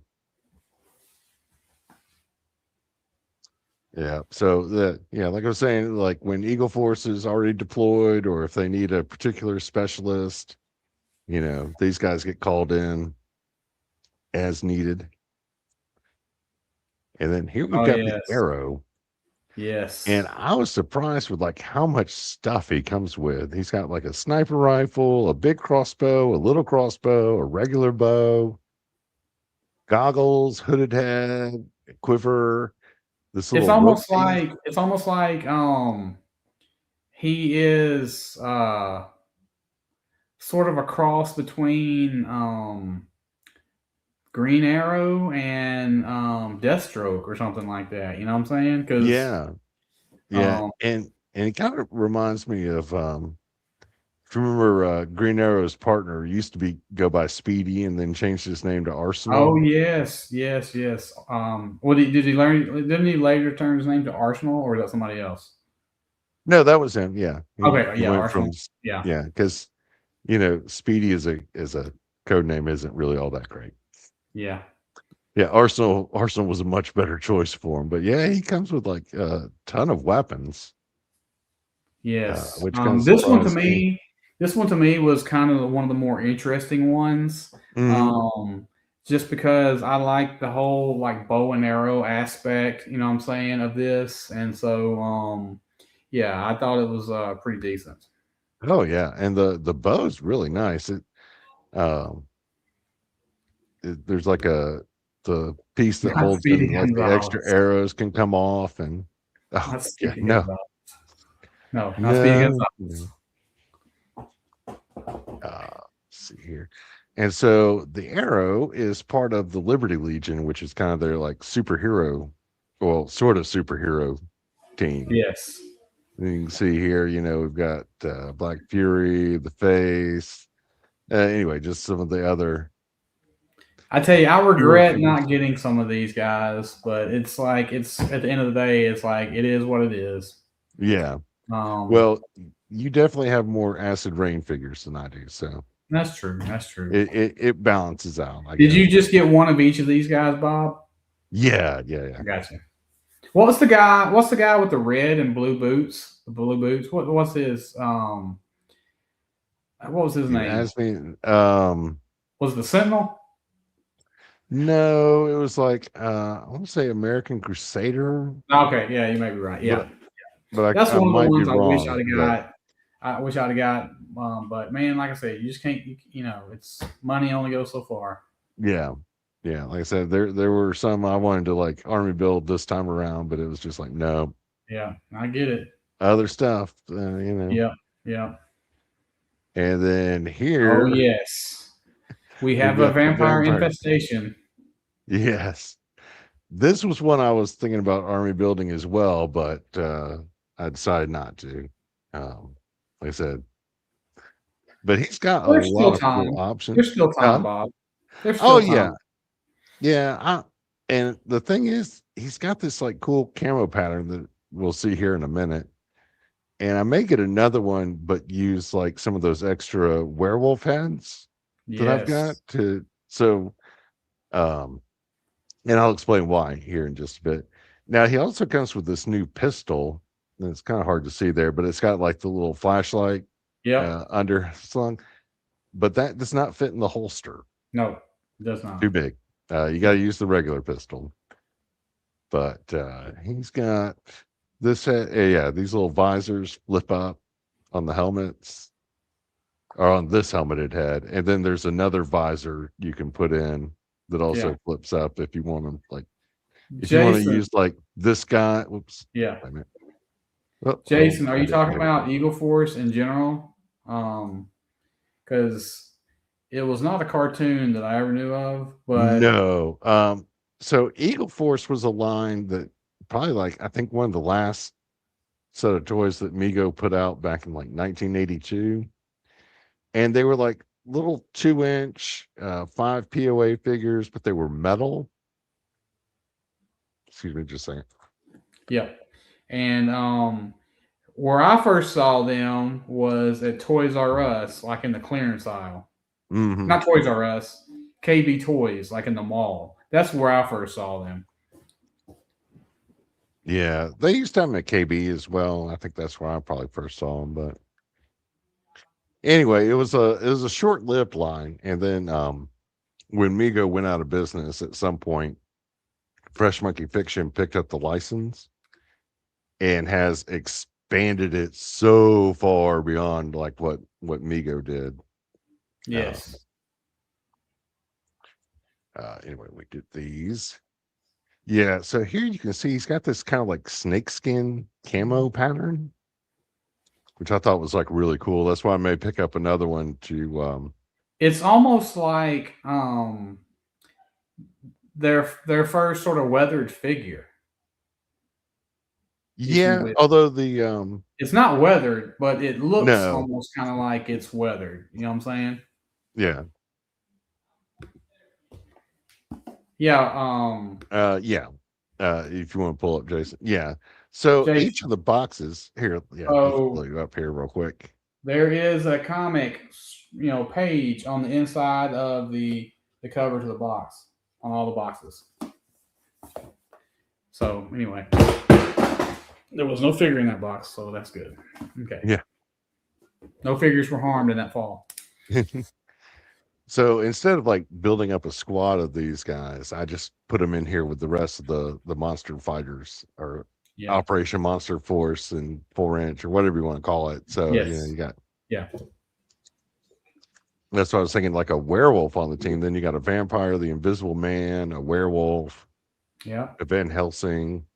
yeah. So like I was saying, like when Eagle Force is already deployed, or if they need a particular specialist, these guys get called in as needed. And then here we've Oh got the yes. Arrow. And Yes. I was surprised with like how much stuff he comes with. He's got like a sniper rifle, a big crossbow, a little crossbow, a regular bow, goggles, hooded head, quiver, this little rope piece. It's almost like he is sort of a cross between Green Arrow and Deathstroke or something like that. You know what I'm saying? Because Yeah. Yeah. um, And it kind of reminds me of if you remember Green Arrow's partner used to go by Speedy and then changed his name to oh Arsenal. yes, yes, yes. What did he learn? Didn't he later turn his name to Arsenal, or is that somebody else? No, that was him. Yeah, Okay, he yeah, went from Arsenal. Yeah, yeah, because Speedy is a code name isn't really all that great. yeah. Yeah, Arsenal was a much better choice for him, but yeah, he comes with like a ton of weapons, Yes. which kind of This one to surprised me. me, this one to me was kind of one of the more interesting ones. Hmm. Um, just because I like the whole like bow and arrow aspect, you know what I'm saying, of this. And so yeah, I thought it was pretty decent. Oh yeah, and the bow's really nice. Um, there's like the piece that Not holds in Speedy like the extra Gonzalez. arrows can come off, and oh Not yeah, Speedy no, Gonzalez. No, not Speedy no. Gonzalez. No. See here. And so the Arrow is part of the Liberty Legion, which is kind of their like superhero, well, sort of superhero team. Yes. And you can see here, we've got Black Fury, the Face. Anyway, just some of the other I tell you, I hero regret figures. not getting some of these guys, but it's like it's at the end of the day, it's like it is what it is. Yeah. Um, Well, you definitely have more Acid Rain figures than I do, so that's true. That's true. it balances out, I Did guess. you just get one of each of these guys, Bob? Yeah, yeah, yeah. I got you. What's the guy? What's the guy with the red and blue boots? The blue boots. What's his? What was his You name? asked me. Was it the Sentinel? No, it was like I want to say American Crusader, Okay, yeah, you may be right. Yeah, but but that's I one of the might be ones I wish I'd wrong. have But got. I wish I'd have got. But man, like I said, you just can't. You know, it's money only goes so far. yeah, yeah. Like I said, there were some I wanted to like army build this time around, but it was just like no Yeah, I get it. other stuff, Yeah, yeah. And then Oh here yes, we we've have a got the vampire vampire. infestation. Yes, this was one I was thinking about army building as well, but I decided not to. Like I said, but he's got a There's lot still of cool time. There's options. still time, Bob. There's Oh still yeah, time. yeah. And the thing is, he's got this like cool camo pattern that we'll see here in a minute. And I may get another one, but use like some of those extra werewolf heads that I've got Yes. to. So, um, and I'll explain why here in just a bit. Now he also comes with this new pistol. And it's kind of hard to see there, but it's got like the little flashlight Yep. under slung, but that does not fit in the holster. No, it does Too not. big. You got to use the regular pistol. But he's got this. Yeah, these little visors flip up on the helmets, or on this helmet it had, and then there's another visor you can put in that Yeah. also flips up if you want them. Like if you want to Jason. use like this guy. Whoops. Yeah. Wait a minute. Oh, oh, Jason, are I you didn't talking hit it. about Eagle Force in general? Because it was not a cartoon that I ever knew of, but No. So Eagle Force was a line that probably like I think one of the last set of toys that Mego put out back in like 1982. And they were like little 2-inch 5 POA figures, but they were metal. Excuse me just a second. yeah. And where I first saw them was at Toys R Us, like in the clearance aisle. Hmm. Not Toys R Us, KB Toys, like in the mall. That's where I first saw them. Yeah, they used to have them at KB as well. I think that's where I probably first saw them. But anyway, it was a short-lived line, and then when Mego went out of business at some point, Fresh Monkey Fiction picked up the license and has expanded it so far beyond like what Mego did. Um, Yes. anyway, we get these. Yeah, so here you can see he's got this kind of like snakeskin camo pattern, which I thought was like really cool. That's why I may pick up another one to It's almost like their first sort of weathered figure, if you yeah, will. although the It's not weathered, but it looks no, almost kind of like it's weathered. You know what I'm saying? yeah. Yeah. Yeah. If you want to pull up Jason. Yeah. So each Jason. of the boxes here, yeah, let's pull So you up here real quick. there is a comic, page on the inside of the cover to the box on all the boxes. So anyway, there was no figure in that box, so that's good. Okay, Yeah. no figures were harmed in that fall. So instead of like building up a squad of these guys, I just put them in here with the rest of the monster fighters or Yeah. Operation Monster Force and 4 inch or whatever you want to call it. So Yes. you got Yeah. that's what I was thinking, like a werewolf on the team. Then you got a vampire, the Invisible Man, a werewolf, Yeah. a Van Helsing.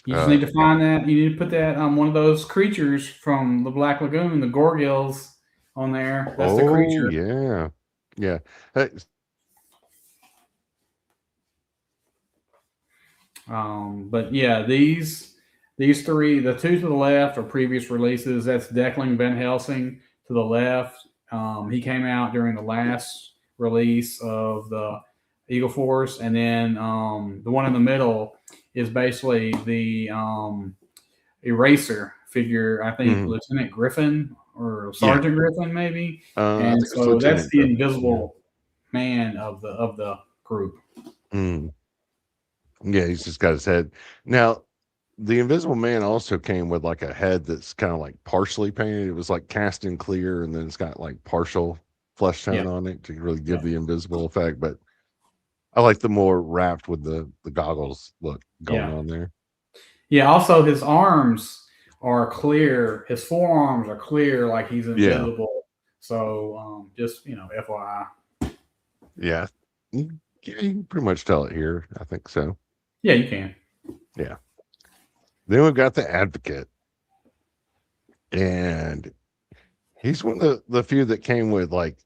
You just need to Yeah. find that. You need to put that one of those creatures from the Black Lagoon, the Gorgils, on there. That's the Oh creature. yeah, yeah. Hey, But yeah, these three, the two to the left are previous releases. That's Declan Van Helsing to the left. He came out during the last release of the Eagle Force, and then the one in the middle is basically the Eraser figure. I think mhm, Lieutenant Griffin or yeah. Sergeant Griffin, maybe. I And think it's so that's Lieutenant the Griffin. Yeah. invisible man of the group. Mm. Yeah, he's just got his head. Now, the Invisible Man also came with like a head that's kind of like partially painted. It was like cast in clear, and then it's got like partial flesh Yeah, tone on it to really give yeah, the invisible effect. But I like the more wrapped with the goggles look going yeah. on there. Yeah, also his arms are clear. His forearms are clear, like he's Yeah, invisible. So just FYI. yeah. You can pretty much tell it here. I think so. Yeah, you can. Yeah. Then we've got the Advocate, and he's one of the few that came with like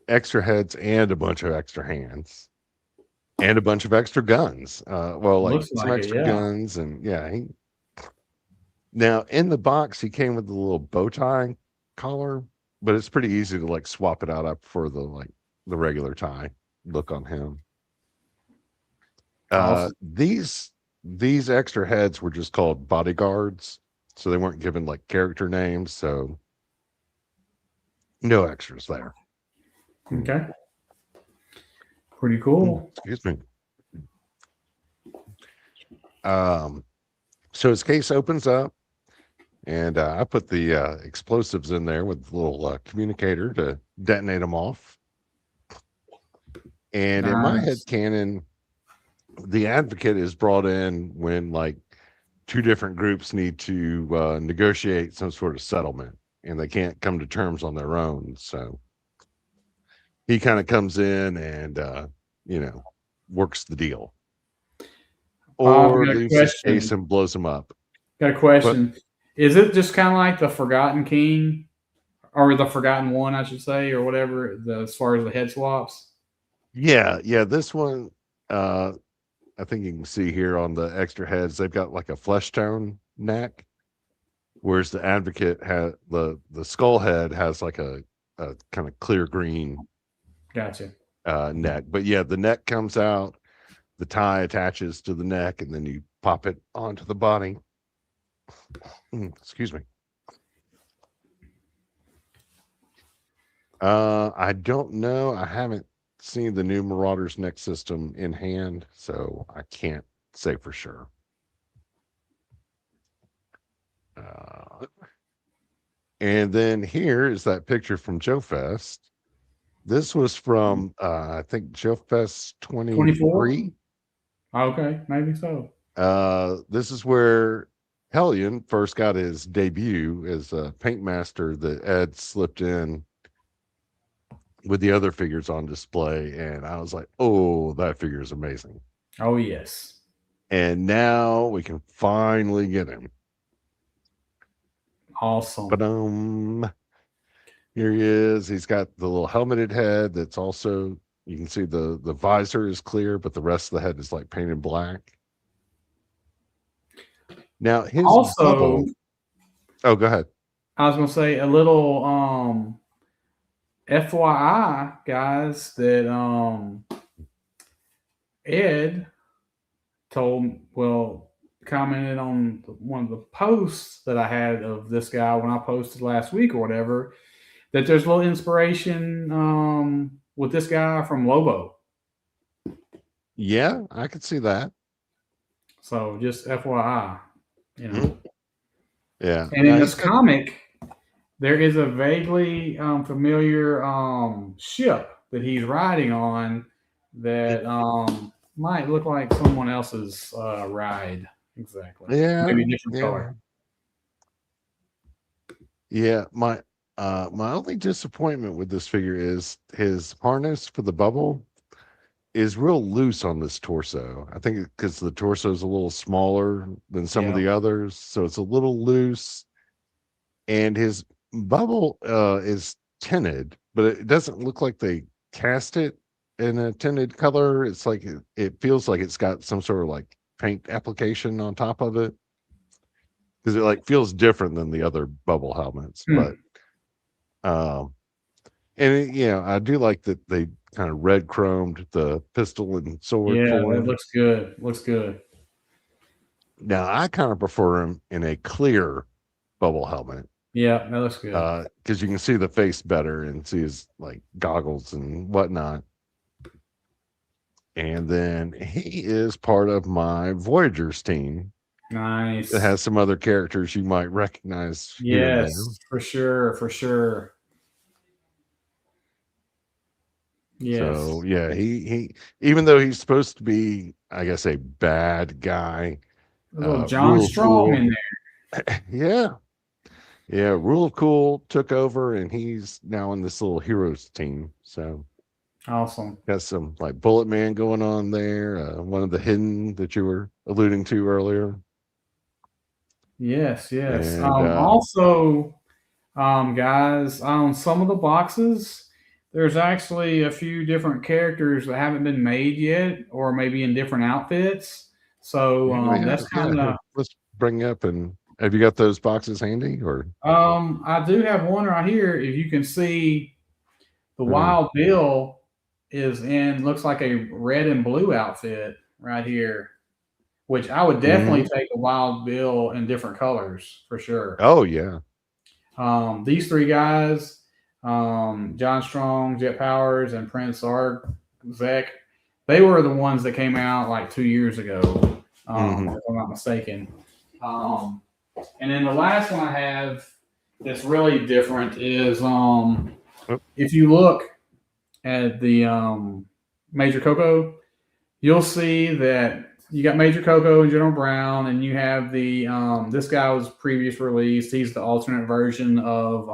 extra heads and a bunch of extra hands and a bunch of extra guns. Well, like Looks some like it. extra Yeah. guns, and yeah. Now in the box, he came with the little bow tie collar, but it's pretty easy to like swap it out up for the regular tie look on him. Awesome. These extra heads were just called bodyguards, so they weren't given like character names, so no extras there. Okay. Pretty cool. Excuse me. Um, so his case opens up, and I put the explosives in there with the little communicator to detonate them off. And in my head Nice. canon, the advocate is brought in when like two different groups need to negotiate some sort of settlement, and they can't come to terms on their own. So he kind of comes in and you know works the deal, Bob, or got a leaves his case question. and blows him up. Got a But question. Is it just kind of like the Forgotten King or the Forgotten One, I should say, or whatever, as far as the head swaps? yeah, yeah, this one, uh, I think you can see here on the extra heads, they've got like a flesh tone neck, whereas the advocate had the skull head has like a kind of clear green Gotcha. neck. But yeah, the neck comes out, the tie attaches to the neck, and then you pop it onto the body. Excuse me. I don't know. I haven't seen the new Marauders neck system in hand, so I can't say for sure. Uh, and then here is that picture from Joe Fest. This was from I think Joe Fest 24? 23. Okay, maybe so. This is where Hellion first got his debut as a paint master that Ed slipped in with the other figures on display, and I was like, "Oh, that figure is amazing!" Oh, yes. And now we can finally get him. Awesome. But here he is. He's got the little helmeted head. That's also you can see the visor is clear, but the rest of the head is like painted black. Now his Also, bubble. Oh, go ahead. I was gonna say a little FYI, guys, that Ed commented on one of the posts that I had of this guy when I posted last week or whatever, that there's a little inspiration with this guy from Lobo. Yeah, I could see that. So just FYI, you know. Yeah. And in Now this comic, there is a vaguely familiar ship that he's riding on that might look like someone else's ride. Exactly. yeah, Maybe a different yeah, color. yeah. My only disappointment with this figure is his harness for the bubble is real loose on this torso. I think because the torso is a little smaller than some of Yeah. the others, so it's a little loose. And his bubble is tinted, but it doesn't look like they cast it in a tinted color. It's like it feels like it's got some sort of like paint application on top of it because it like feels different than the other bubble helmets. Hmm. But um, and I do like that they kind of red chromed the pistol and sword Yeah, for that him. looks good. Looks good. Now I kind of prefer him in a clear bubble helmet Yeah, that looks good. because you can see the face better and see his like goggles and whatnot. And then he is part of my Voyagers team. It Nice. has some other characters you might recognize here and there. Yes, for sure, for sure. So Yes. yeah, he even though he's supposed to be, I guess, a bad guy, A little John Rule of Strong Cool, in yeah, yeah, Rule of Cool took over, and he's now in this little heroes team. So there. Awesome. got some like Bullet Man going on there. One of the hidden that you were alluding to earlier, Yes, yes. and Also, guys, on some of the boxes, there's actually a few different characters that haven't been made yet, or maybe in different outfits. So yeah, that's yeah. kind Here, of. let's bring up and have you got those boxes handy or? I do have one right here. If you can see, the Uh, Wild Bill is in looks like a red and blue outfit right here, which I would definitely mhm. take a Wild Bill in different colors for sure. Oh yeah, These three guys, John Strong, Jet Powers, and Prince Zek, they were the ones that came out like 2 years ago, hmm if I'm not mistaken. Um, and then the last one I have that's really different is if you look at the Major Coco, you'll see that you got Major Coco and General Brown, and you have the this guy was previous released. He's the alternate version of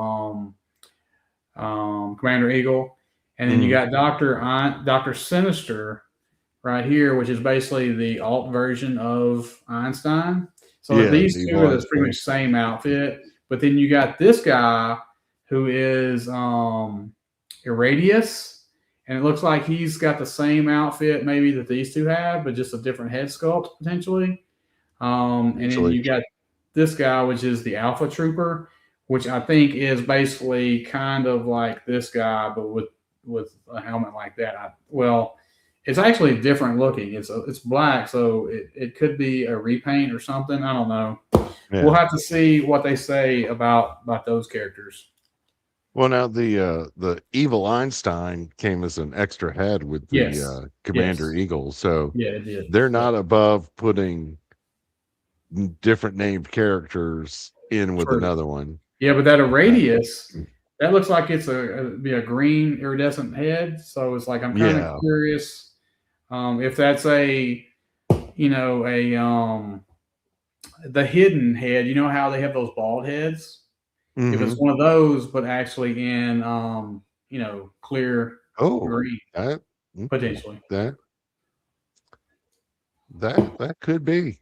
Commander Eagle, and then you hmm got Doctor Sinister right here, which is basically the alt version of Einstein. So Yeah, these the two Evil are the pretty Einstein. much same outfit, but then you got this guy who is Irradius, and it looks like he's got the same outfit maybe that these two have, but just a different head sculpt potentially. And then Actually, you got this guy, which is the Alpha Trooper, which I think is basically kind of like this guy, but with a helmet like that. It's actually different looking. It's black, so it could be a repaint or something. I don't know. We'll yeah. have to see what they say about those characters. Well, now the Evil Einstein came as an extra head with the Yes, Commander yes, Eagle, so yeah, it did. they're Yeah, not above putting different named characters in with true. another one. Yeah, but that Uh, Irradius, that looks like it's be a green iridescent head. So it's like I'm kind of yeah. curious if that's a a the hidden head. You know how they have those bald heads? If it's hmm one of those, but actually in clear Oh, green that potentially. that that could be.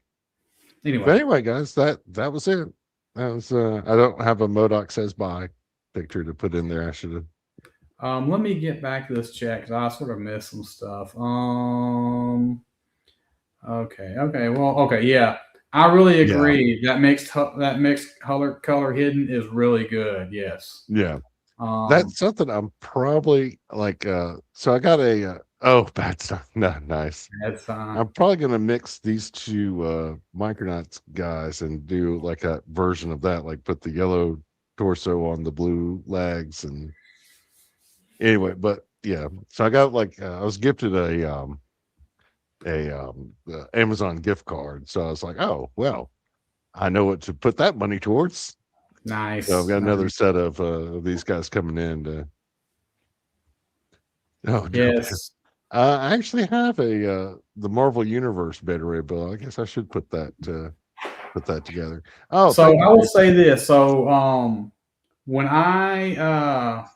Anyway, But anyway, guys, that was it. That was I don't have a Modoc says bye picture to put in there. I should have. let me get back to this chat because I sort of missed some stuff. Okay. Okay. Well. Okay. Yeah. I really Yeah, agree. That mixed color hidden is really good. Yes. yeah. Um. That's something I'm probably like. So I got Oh, bad stuff. No, nice. That's I'm probably gonna mix these two Micronauts guys and do like a version of that, like put the yellow torso on the blue legs and anyway, but yeah. So I got like I was gifted a Amazon gift card. So I was like, oh well, I know what to put that money towards. So I've nice. got another Nice. set of these guys coming in to oh no man. Yes. I actually have a the Marvel Universe Beta Ray bill. I guess I should put that together. Oh, So thank you, I will Jason. say this. So when I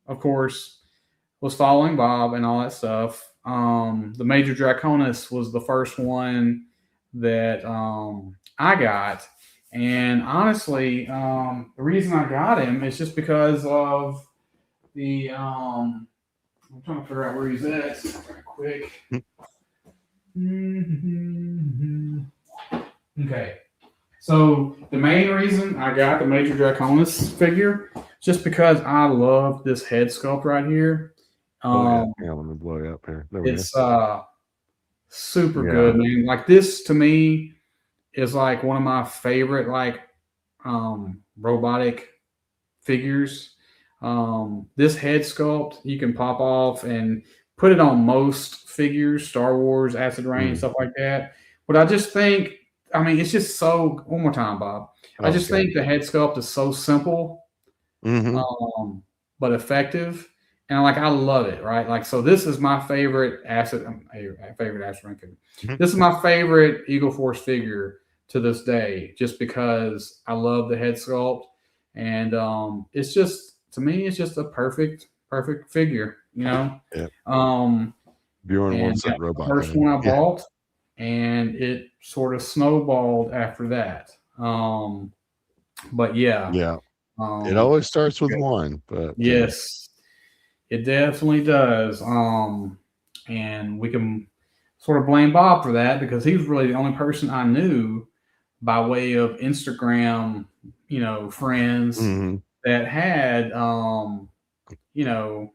of course was following Bob and all that stuff, the Major Draconis was the first one that I got. And honestly, the reason I got him is just because of the I'm trying to figure out where he's at right quick. Okay. So the main reason I got the Major Draconis figure just because I love this head sculpt right here. Oh yeah, Um, yeah. Let me blow you up here. There we go. it's super Yeah. good, man. Like this to me is like one of my favorite like robotic figures. This head sculpt you can pop off and put it on most figures, Star Wars, Acid Rain, Mm. stuff like that. But I just think, I mean, it's just so. One more time, Bob. I Oh just god. think the head sculpt is so simple, Mm-hmm. but effective, and like I love it. Right, like so. This is my favorite Acid, favorite Acid Rain figure. Hmm. This is my favorite Eagle Force figure to this day, just because I love the head sculpt, and it's just to me, it's just a perfect figure, you know. Yeah. Um, Bjorn and wants that that was the robot first head. one I Yeah. bought, and it sort of snowballed after that. But yeah, Yeah. It um, always starts with one, but yes, it definitely does. And we can sort of blame Bob for that because he was really the only person I knew by way of Instagram, friends hmm that had, you know,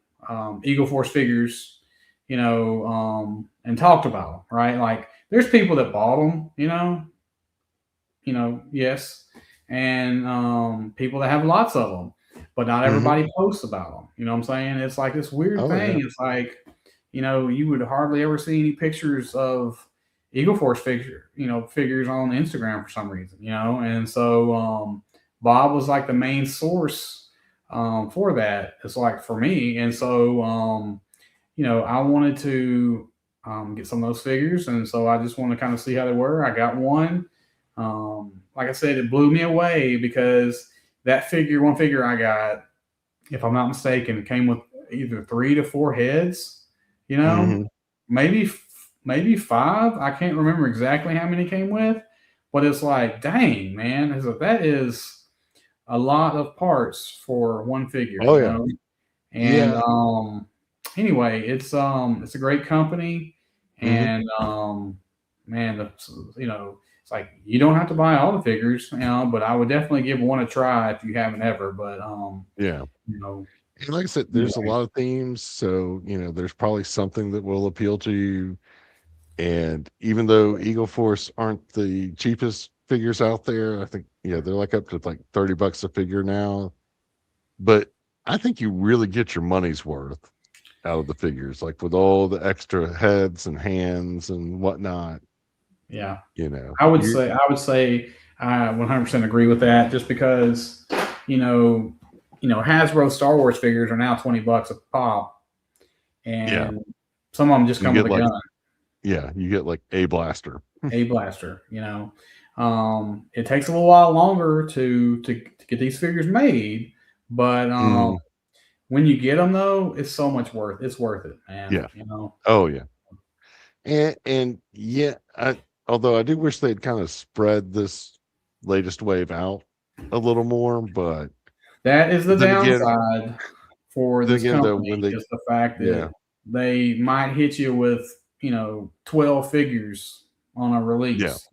Eagle Force figures, and talked about them, right? Like, there's people that bought them, yes, and people that have lots of them, but not hmm everybody posts about them. You know what I'm saying? It's like this weird Oh yeah. thing. It's like, you would hardly ever see any pictures of Eagle Force figures on Instagram for some reason, and so Bob was like the main source for that. It's like for me, and so I wanted to get some of those figures, and so I just wanted to kind of see how they were. I got one. Like I said, it blew me away because one figure I got, if I'm not mistaken, it came with either 3 to 4 heads. You know, hmm maybe maybe 5. I can't remember exactly how many came with, but it's like, dang man, that is a lot of parts for one figure. Oh yeah. And Yeah. anyway, it's a great company, hmm and man, it's like you don't have to buy all the figures, but I would definitely give one a try if you haven't ever. But Yeah. you know, And like I said, there's a anyway, lot of themes, so there's probably something that will appeal to you. And even though Eagle Force aren't the cheapest figures out there, I think they're like up to like $30 a figure now. But I think you really get your money's worth out of the figures, like with all the extra heads and hands and whatnot. yeah, You know, you I would say I 100% agree with that. Just because you know, Hasbro Star Wars figures are now $20 a pop, yeah, and some of them just you come with get a like gun. you get like a blaster. A blaster. It takes a little while longer to get these figures made, but Mm, when you get them though, it's worth it, man. yeah. Oh yeah. And yeah, although I do wish they'd kind of spread this latest wave out a little more, but That is the then again, downside for then this again though, when company they is the fact yeah, that they might hit you with 12 figures on a yeah, release,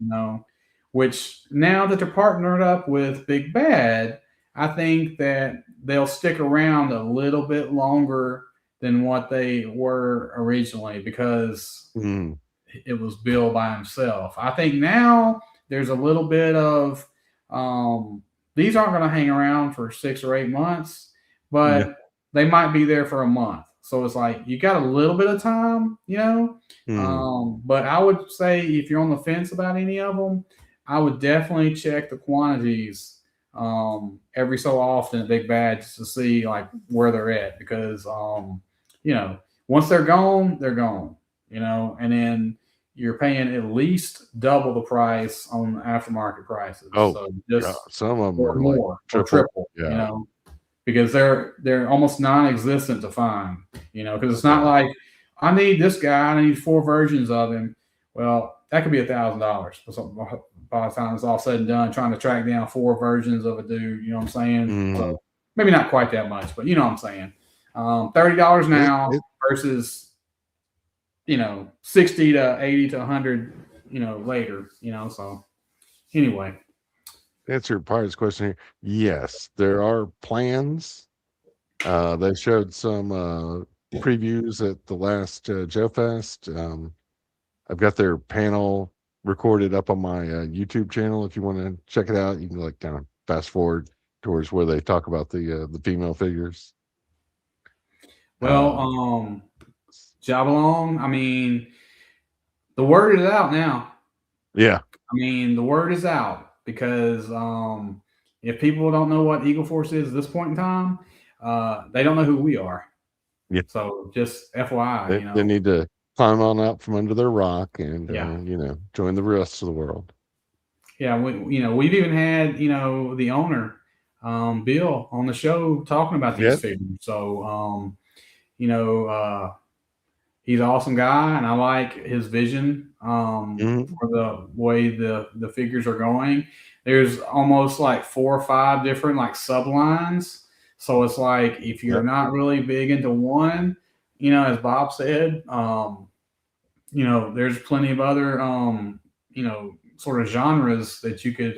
which now that they're partnered up with Big Bad, I think that they'll stick around a little bit longer than what they were originally because Mm, it was Bill by himself. I think now there's a little bit of um, these aren't going to hang around for 6 or 8 months, yeah. but they might be there for a month. So it's like you got a little bit of time, you know. Mm, But I would say if you're on the fence about any of them, I would definitely check the quantities every so often at Big Bad just to see like where they're at because you know once they're gone, they're gone. And then you're paying at least double the price on aftermarket prices. oh, So yeah. just Some of them or are like more or triple. triple, Yeah. because they're almost non-existent to find, because it's not Yeah. like I need this guy, I need 4 versions of him. Well, that could be $1,000 by the time it's all said and done, trying to track down 4 versions of a dude. You know what I'm saying? Mm, So maybe not quite that much, but you know what I'm saying. $30 it, now it versus 60 to 80 to 100 later. So anyway. answered part of this question here. Yes, there are plans. They showed some previews at the last Joe Fest. I've got their panel recorded up on my YouTube channel. If you want to check it out, you can like kind of fast forward towards where they talk about the female figures. Well, Um, Jabalong, I mean, the word is out now. yeah, I mean, the word is out because if people don't know what Eagle Force is at this point in time, they don't know who we are. yeah. So just FYI, They need to climb on out from under their rock and yeah, join the rest of the world. yeah. We've even had the owner, Bill, on the show talking about these Yeah. figures. So you know, he's an awesome guy, and I like his vision Hmm. for the way the figures are going. There's almost like 4 or 5 different like sublines, so it's like if you're Yep. not really big into one, as Bob said, there's plenty of other sort of genres that you could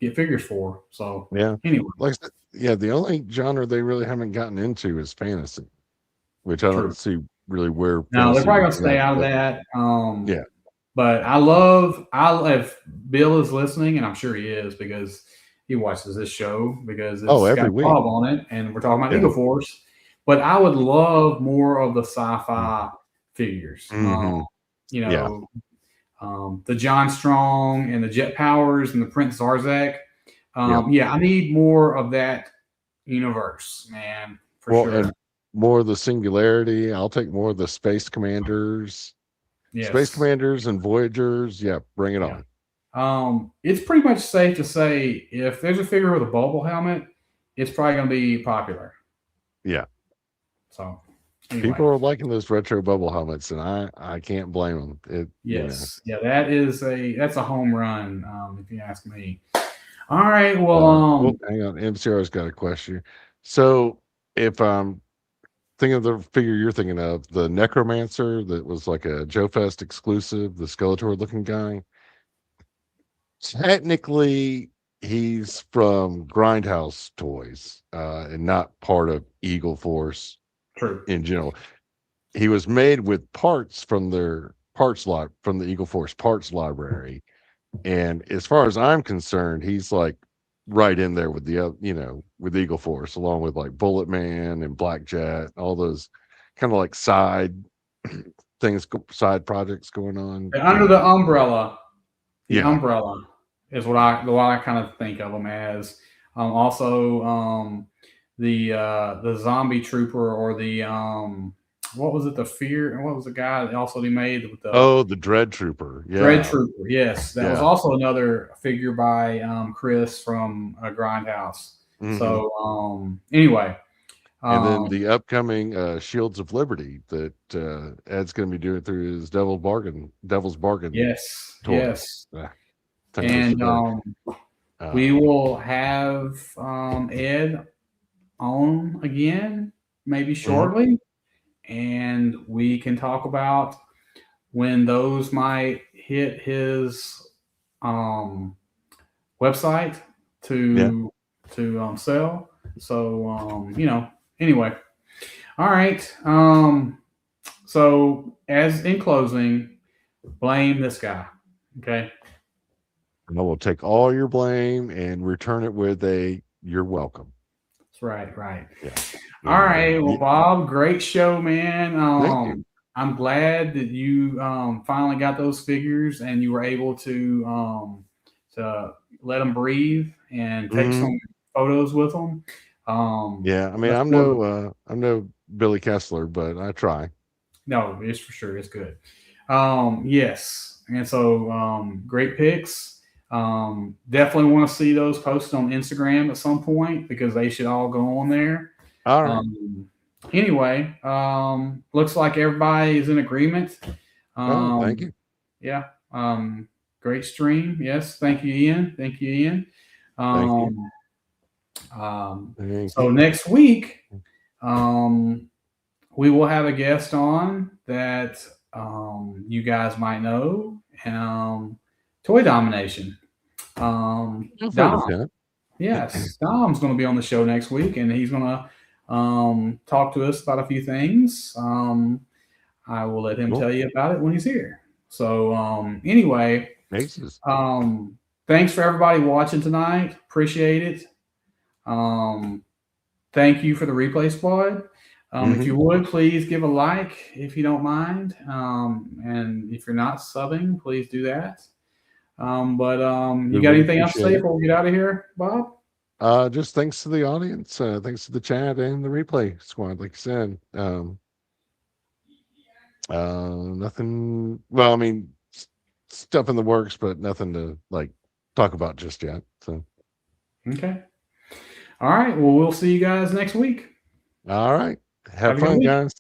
get figures for. So Yeah. anyway, Like I said, yeah, the only genre they really haven't gotten into is fantasy, which I don't true. see really where Now they're fantasy probably would gonna stay fit. out of But that. yeah. But if Bill is listening, and I'm sure he is because he watches this show because Oh, it's got every week. Bob on it, and we're talking about Yeah. Eagle Force. But I would love more of the sci-fi figures. Mm-hmm. You Yeah. know, the John Strong and the Jet Powers and the Prince Zarzak. Yep. Yeah, I need more of that universe, man, for Well, sure. and more of the singularity. I'll take more of the space commanders. Space Yes, commanders and voyagers. Yeah, bring it yeah. on. It's pretty much safe to say if there's a figure with a bubble helmet, it's probably going to be popular. Yeah. So, anyway, People are liking those retro bubble helmets, and I can't blame them. yes, yeah, that's a home run, if you ask me. All right, well, Oh, hang on. MCR's got a question. So, if I'm thinking of the figure you're thinking of, the Necromancer that was like a Joe Fest exclusive, the Skeletor looking guy, technically he's from Grindhouse Toys and not part of Eagle Force true. in general. He was made with parts from their parts lot from the Eagle Force parts library. And as far as I'm concerned, he's like right in there with with Eagle Force, along with like Bullet Man and Black Jet, all those kind of like side things, side projects going on. Under the Yeah, umbrella is what I kind of think of them as. Also, the zombie trooper or the what was it? The fear. What was the guy that also they made with the oh, the Dread Trooper. Dread Yeah, Trooper? Yes, that was yeah. also another figure by Chris from Grindhouse. Hmm. So anyway, And then um, the upcoming Shields of Liberty that Ed's going to be doing through his Devil's Bargain yes, toy. yes, Tongue twister and there. we Um, will have Ed on again, maybe mhm. shortly, and we can talk about when those might hit his um, website Yeah. to sell. So anyway, All right. So as in closing, blame this guy. Okay. And I will take all your blame and return it with a "you're welcome." That's right. Right. Yeah. All Yeah. right. Well, Bob, great show, man. Thank you. I'm glad that you finally got those figures and you were able to let them breathe and take Mhm. some photos with them. Yeah. I mean, Let's look. I'm no Billy Kessler, but I try. No, it's for sure. It's good. Yes. And so great picks. Definitely want to see those posted on Instagram at some point because they should all go on there. All right. Um, anyway, looks like everybody is in agreement. Oh, thank Um, you. yeah. Great stream. Yes. Thank you, Ian. Thank you, Ian. Thank you. Um, Thank so you. next week, um, we will have a guest on that you guys might know. Toy Domination. I've heard of Dom. that. Yes, Dom's going to be on the show next week, and he's going to talk to us about a few things. I will let him Cool. tell you about it when he's here. So, anyway, Aces. thanks for everybody watching tonight. Appreciate it. Thank you for the replay squad. If you would, please give a like if you don't mind. And if you're not subbing, please do that. We You got would anything else to say appreciate it. before we get out of here, Bob? Just thanks to the audience. Thanks to the chat and the replay squad. Like I said, nothing. Well, I mean, stuff in the works, but nothing to like talk about just yet. So, Okay. All right. Well, we'll see you guys next week. all right. Have Have a good fun, week. guys.